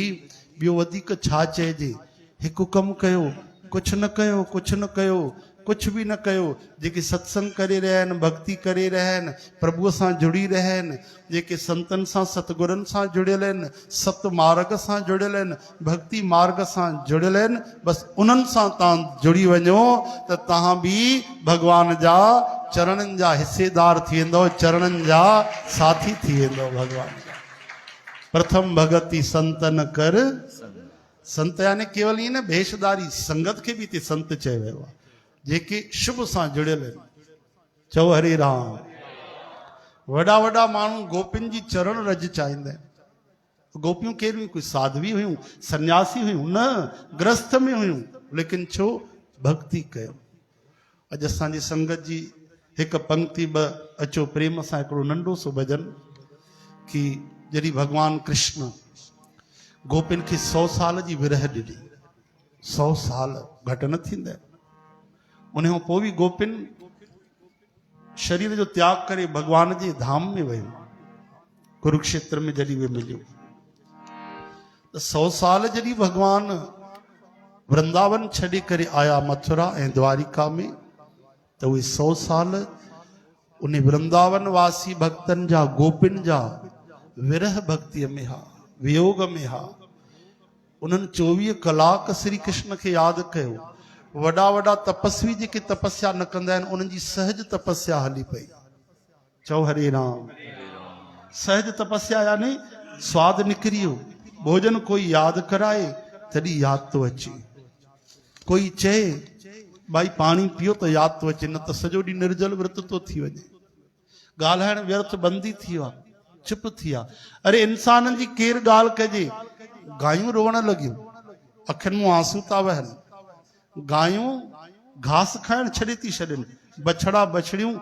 ॿियो वधीक छा चइजे। हिकु कमु कयो, कुझु न कयो, कुझु न कयो, कुझु बि न कयो। जेके सत्संग करे रहिया आहिनि, भक्ति करे रहिया आहिनि, प्रभुअ सां जुड़ी रहिया आहिनि, जेके संतनि सां सतगुरनि सां जुड़ियल आहिनि, सत मार्ग सां जुड़ियल आहिनि, भक्ति मार्ग सां जुड़ियल आहिनि, बसि उन्हनि सां तव्हां जुड़ी वञो त तव्हां बि भॻवान जा चरणनि जा हिसेदार थी वेंदव, चरणनि जा साथी थी वेंदव भॻवान जा। प्रथम भगति संतन कर, संत यानी केवल ईअं न भेषधारी, संगत खे बि हिते संत चयो वियो आहे, जेके शुभ सां जुड़ियल आहिनि। चओ हरे राम। वॾा वॾा माण्हू गोपियुनि जी चरण रज चाहींदा आहिनि। गोपियूं कहिड़ियूं हुयूं? कोई साध्वी हुयूं, सन्यासी हुयूं न, गृहस्थ में हुयूं, लेकिन छो? भक्ति कयो। अॼु असांजी संगत जी हिकु पंक्ति ॿ अचो प्रेम सां हिकिड़ो नंढो सो भॼन कि जॾहिं भगवान कृष्ण गोपियुनि खे 100 साल जी विरह ॾिनी, 100 साल घटि न थींदा आहिनि। उन खां पोइ बि गोपियुनि शरीर जो त्याग करे भगवान जे धाम में वियो। कुरुक्षेत्र में जॾहिं वे मिलियो त 100 साल जॾहिं भगवान वृंदावन छॾे करे आया मथुरा ऐं द्वारिका में, त उहे 100 साल उन वृंदावन वासी भक्तनि जा, गोपियुनि जा विरह भक्तिअ में हा, वियोग में हा। उन्हनि 24 कलाक श्री कृष्ण खे यादि कयो। वॾा वॾा तपस्वी जेके तपस्या न कंदा आहिनि, उन्हनि जी सहज तपस्या हली पई। चओ हरे राम। सहज तपस्या यानी स्वाद निकिरी वियो, भोजन कोई यादि कराए तॾहिं यादि थो अचे, कोई चए भाई पाणी पियो त यादि थो अचे, न त सॼो ॾींहुं निर्जल व्रत थो थी वञे। ॻाल्हाइण व्यर्थ बंदी थी वियो आहे, चुप थी विया। अरे इंसाननि जी केरु ॻाल्हि कजे, गायूं रोअण लॻियूं, अखियुनि मां आंसू था वहनि, गायूं घास खाइण छॾे थी छॾनि, बछड़ा बछड़ियूं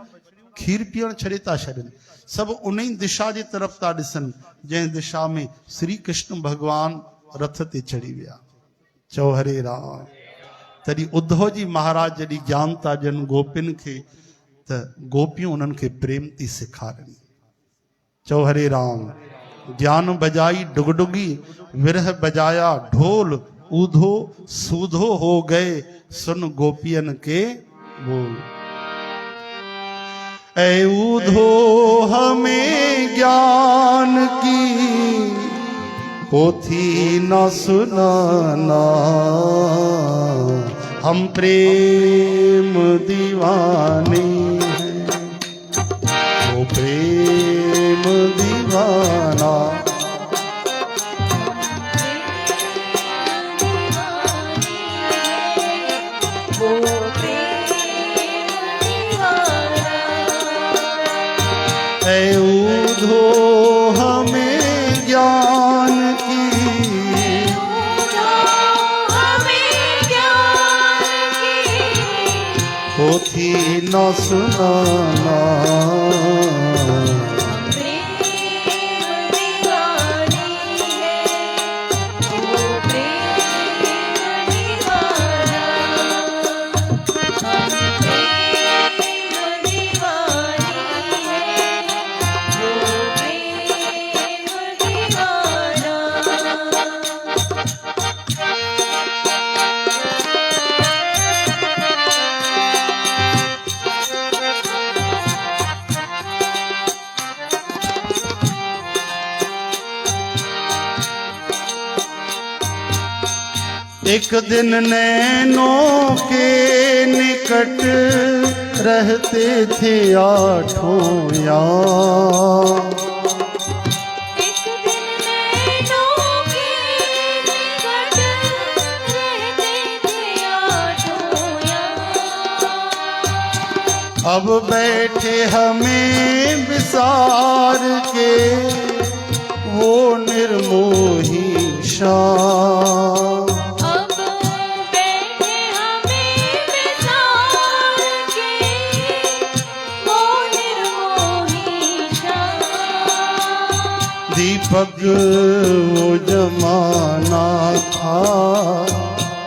खीर पीअण छॾे था छॾनि। सभु उन ई दिशा जे तरफ़ था ॾिसनि जंहिं दिशा में श्री कृष्ण भगवान रथ ते चढ़ी विया। चओ हरे राम। तॾहिं उद्धव जी महाराज जॾहिं ज्ञान था ॾियनि गोपियुनि खे, त गोपियूं उन्हनि खे प्रेम थी सेखारनि। चओ हरे राम। ज्ञान बजाई डुगडुगी, विरह बजाया ढोल, ऊधो सूधो हो गए, सुन गोपियन के बोल। ऐ ऊधो हमें ज्ञान की पोथी न सुनाना, हम प्रेम दीवाने हैं, वो प्रेम दीवाना। ऐ ऊधो हमें ज्ञान की, पोथी न सुनाना, एक दिन नैनों के निकट रहते थे आठों यार, एक दिन नैनों के निकट रहते थे आठों यार। अब बैठे हमें विसार के वो निर्मोही शाम, दीपक वो जमाना था,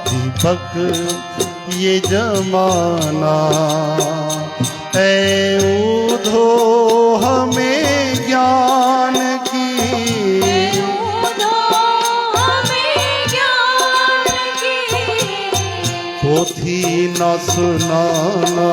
दीपक ये जमाना, ऐ ऊधो हमें ज्ञान की पोथी न सुनाना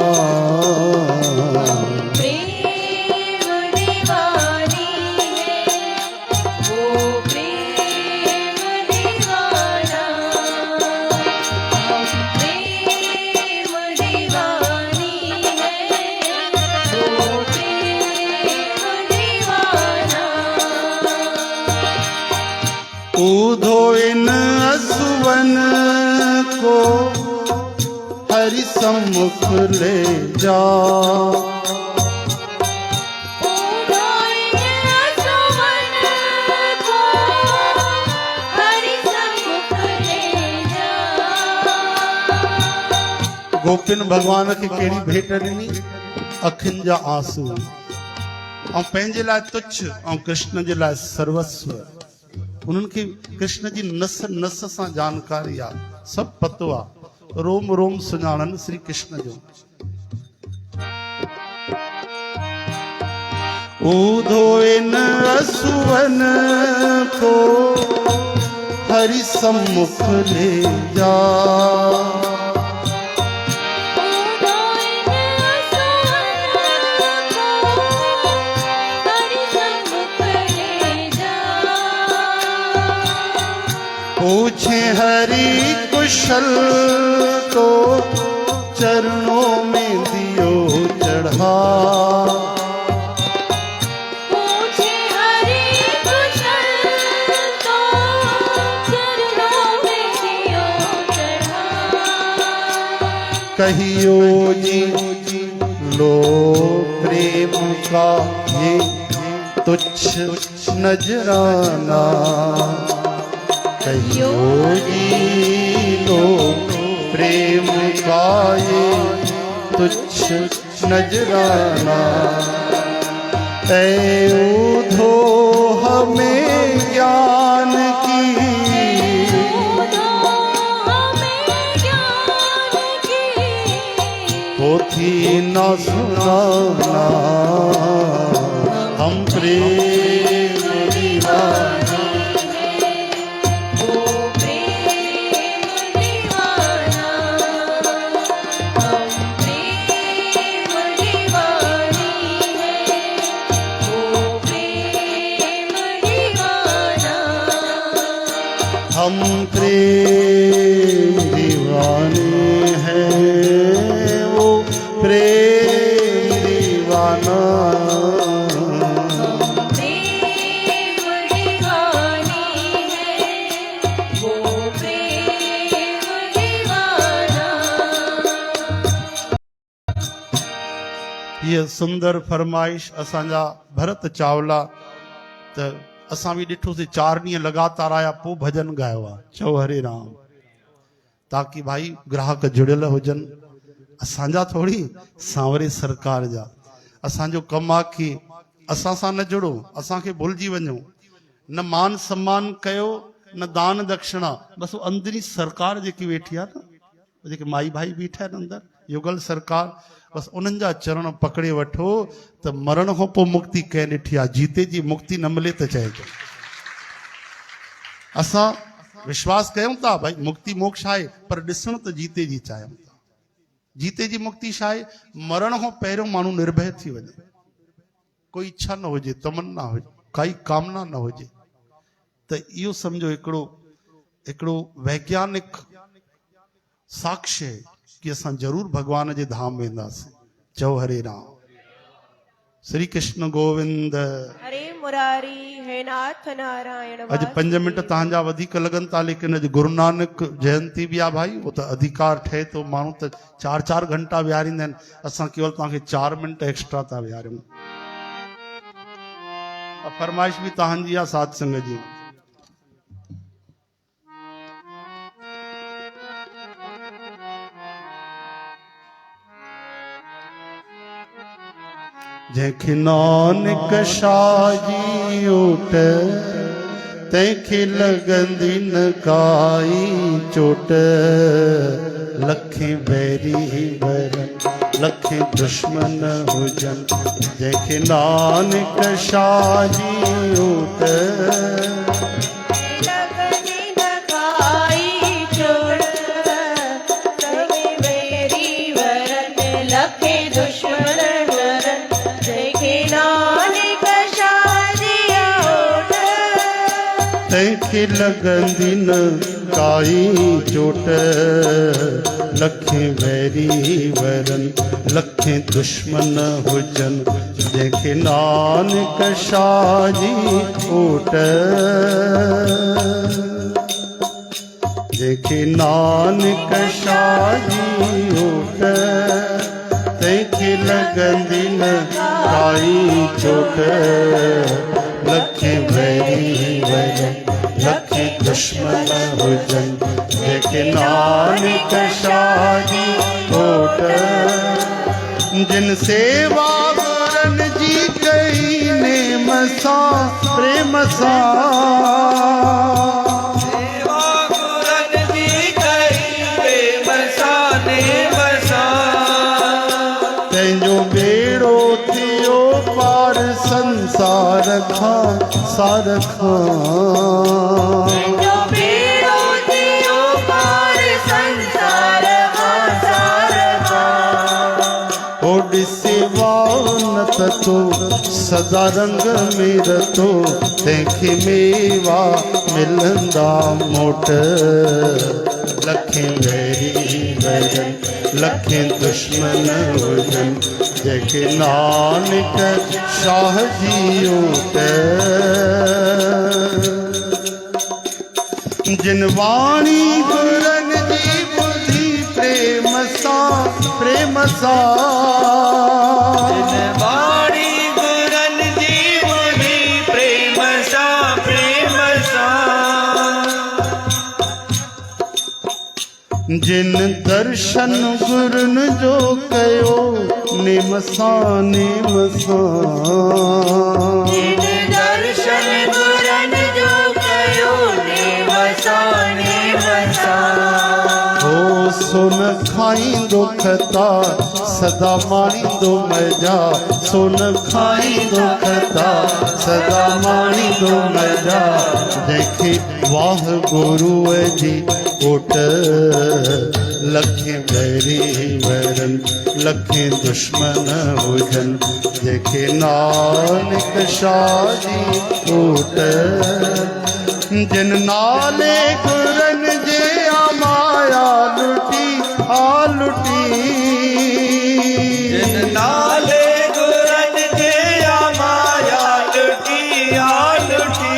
ऊधो इन असुवन को हरि सम्मुख ले जा गोपिन भगवान खे कहिड़ी भेट ॾिनी अखियुनि जा आंसू ऐं पंहिंजे लाइ तुच्छ ऐं कृष्ण जे लाइ सर्वस्व उन्हनि खे कृष्ण जी नस नस सां जानकारी आहे सभु पतो आहे रोम रोम सुञाणनि श्री कृष्ण जो ऊधो इन असुवन को हरि सम्मुख ले जा पूछे हरि कुशल तो चरणों में दियो चढ़ा पूछे हरि कुशल तो चरणों में दियो चढ़ा कहियो जी लो प्रेम का ये तुच्छ नजराना कहियो जी लो प्रेम का ये तुच्छ नजराना ऐ ऊधो हमें ज्ञान की पोथी न सुनाना हम प्रेम दीवाना हम प्रेम दीवाने हैं वो प्रेम दीवाना ये सुंदर फरमाइश असांजा भरत चावला त असां बि ॾिठोसीं 4 ॾींहं लगातार आया पोइ भजन गायो आहे चओ हरे राम ताकि भाई ग्राहक जुड़ियल हुजनि असांजा थोड़ी सांवरे सरकार जा असांजो कमु आहे कि असां सां न जुड़ो असांखे भुलिजी वञो न मान सम्मान कयो न दान दक्षिणा बसि अंदरी सरकार जेकी वेठी आहे न जेके माई भाई बीठा आहिनि अंदरि युगल सरकार बसि उन्हनि जा चरण पकड़े वठो त मरण खां पोइ मुक्ति कंहिं ॾिठी आहे जीते जी मुक्ति न मिले त चइजो असां विश्वास कयूं था भाई मुक्ति मोक्ष आहे पर ॾिसण त जीते जी चाहियूं था जीते जी मुक्ति छा आहे मरण खां पहिरियों माण्हू निर्भय थी वञे कोई इच्छा न हुजे तमन्ना हुजे काई कामना न हुजे त इहो सम्झो हिकिड़ो वैज्ञानिक साक्ष्य आहे कि असां जरूर भगवान जे धाम वेंदासीं चओ हरे राम श्री कृष्ण गोविंद हरे मुरारी हे नाथ नारायण अॼु 5 मिंट तव्हांजा वधीक लॻनि था लेकिन अॼु गुरु नानक जयंती बि आहे भाई उहो त अधिकार ठहे थो माण्हू त 4-4 घंटा विहारींदा आहिनि असां केवल तव्हांखे 4 मिंट एक्स्ट्रा था विहारियूं फरमाइश बि तव्हांजी आहे साध संगत जी जंहिंखे नानक शाजी ओट तंहिंखे लॻंदी न काई चोट लखे बैरी भरन लखे दुश्मन हुजन जंहिंखे नानक शाह जी ऊट तंहिंखे लॻंदी न काई चोट लखे वैरी वरन लखे दुश्मन हुजन जंहिंखे नानक शाह जी ऊट जंहिंखे नानक शाह जी ऊट तंहिंखे लॻंदी न काई चोट लखे वैरी वरन लखे दुश्मन हुजन जंहिंखे नानक शाह जी ऊट जिन सेवा गुरन जी कई नेम सां प्रेम सां सेवा गुरन जी कई प्रेम सां नेम सां तंहिंजो बेड़ो थियो पार संसार खां सार खां तो सदा रंग में रतो तंहिंखे मेवा मिलंदा मोट लखे वैरी वरन लखे दुश्मन हुजन जंहिंखे नानक शाह जी ऊट जिन वाणी गुरन जी ॿुधी प्रेम सां प्रेम सां वाणी गुरन जी ॿुधी प्रेम सां प्रेम सां जिन दर्शन गुरुन जो कयो नेम सां नेम सां दर्शन गुरन जो कयो नेम सां नेम सां हो सोन खाईंदो खता सदा माणींदो मजा सोन खाईंदो खता सदा माणींदो मजा जंहिंखे वाह गुरूअ जी ओट लखे वैरी वरन लखे दुश्मन हुजन जंहिंखे नानक शाह जी ओट जिन नाले गुरन जे माया लुटी आ लुटी जिन नाले गुरन जे माया लुटी आ लुटी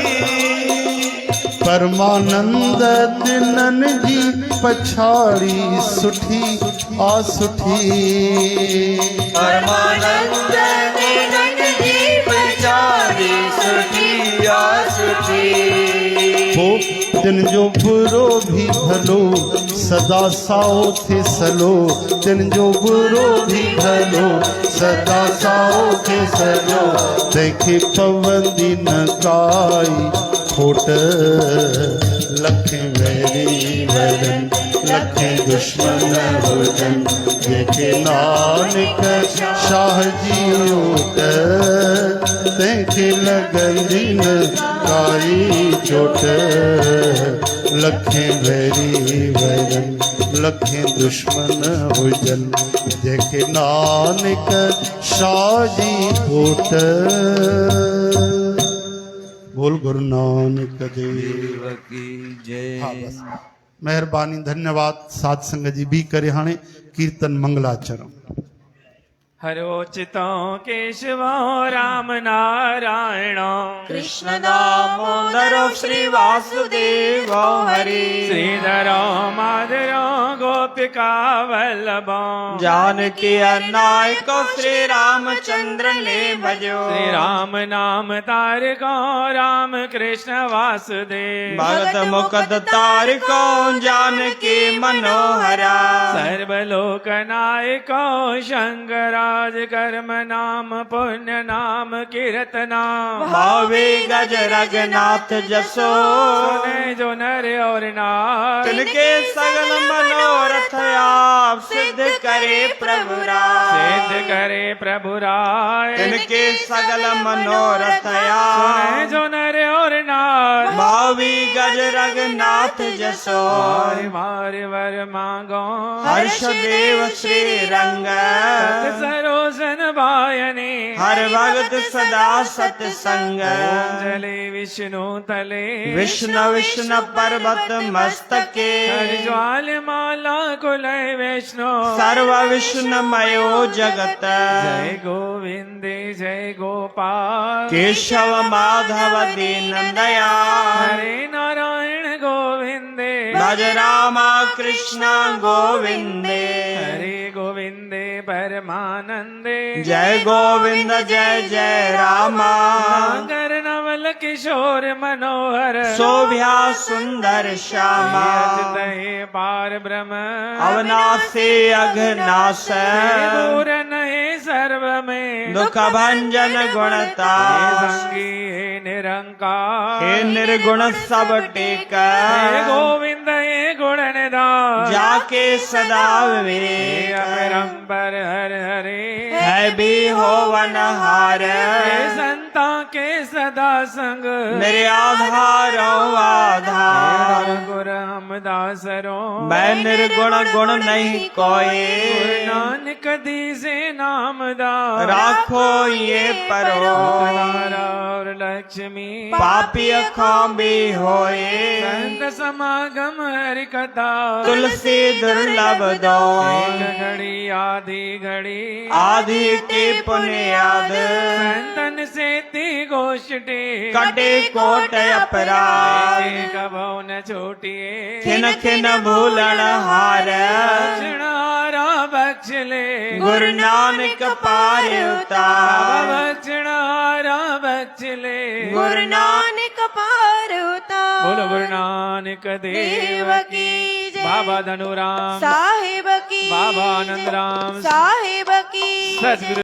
परमानंद दिनन जी पछाड़ी सुठी आ सुठी परमानंद दिनन जी पछाड़ी सुठी आ सुठी हो तिन जो बुरो भी भलो सदा साओ थे सलो तिन जो बुरो भी भलो सदा साओ थे सलो तंहिंखे पवंदी न काई खोट लखे वैरी वरन लखे दुश्मन हुजन जंहिंखे नानक शाह जी ऊट तंहिंखे लॻंदी न काई चोट लखे वैरी वरन लखे दुश्मन हुजन जंहिंखे नानक शाह जी ऊट बोल गुरु नानक देव की जय हाँ बस महिरबानी धन्यवाद साध संगत जी बी करे हाणे कीर्तन मंगलाचरण हरो चितो केशवो राम नारायण कृष्ण दामोदरो श्री वासुदेवो हरि श्रीधरो माधरो गोपिका वल्लभो जानकी नायको श्री रामचंद्र ने भजो श्री राम नाम तारको राम कृष्ण वासुदेव भगत मुकद तारिको जानकी मनोहरा सर्वलोक नायको शंकराज कर्म नाम पुण्य नाम कीर्तना भावे गज रघुनाथ जसो सुने जो नर और नार तिनके सगल मनोरथ आप सिद्ध करे प्रभु राय सिद्ध करे प्रभु राय इनके सगल मनोरथया सुने जो नर और नार भावी गज रघुनाथ जसो मारे मारे वर मांगो हर्ष देव श्री रंग सत सरोजन बायने हर भगत सदा सत्संग जले विष्णु तले विष्णु विष्णु पर्वत मस्तके हर ज्वाल माला कुलय वैष्णो सर्व विष्णुमयो जगत जय गोविंदे जय गोपाल केशव माधव दीन दयाल हरे नारायण गोविंदे भज रामा कृष्ण गोविंदे हरे गोविंदे परमानंदे जय गोविंद जय जय रामा नागर नवल किशोर मनोहर शोभ्या सुंदर श्यामा तहे पार ब्रह्म अवनाशी अघनाश पूरन हे सर्व में दुख भंजन गुणता संगी हे निरंकार हे निर्गुण सब टेक हे गोविंद हे गुण निधान जाके सदा विवेक अपरंपर हर हरे है भी होवन हार हे संता के सदा संग मेरे आधारो आधार गुर हम दासरो मैं निर्गुण गुण नहीं कोई नानक दी से नामदार राखो ये परो तारा और लक्ष्मी पापी अखों भी होए संत समागम हरि कथा तुलसी दुर्लभ दो एक घड़ी आधी घड़ी आदि के पुण्याद संतन से ती गोष्ठी कटे कोट अपराध कभो न छूटिए खिन खिन भूलन हार क्षणारा बख्श ले गुरु नानक पार उतार क्षणारा बख्श ले गुरु नानक पार उतार बोलो गुरु नानक देव की जय बाबा धनुराम साहिब की बाबा आनंद राम साहिब की सतगुरु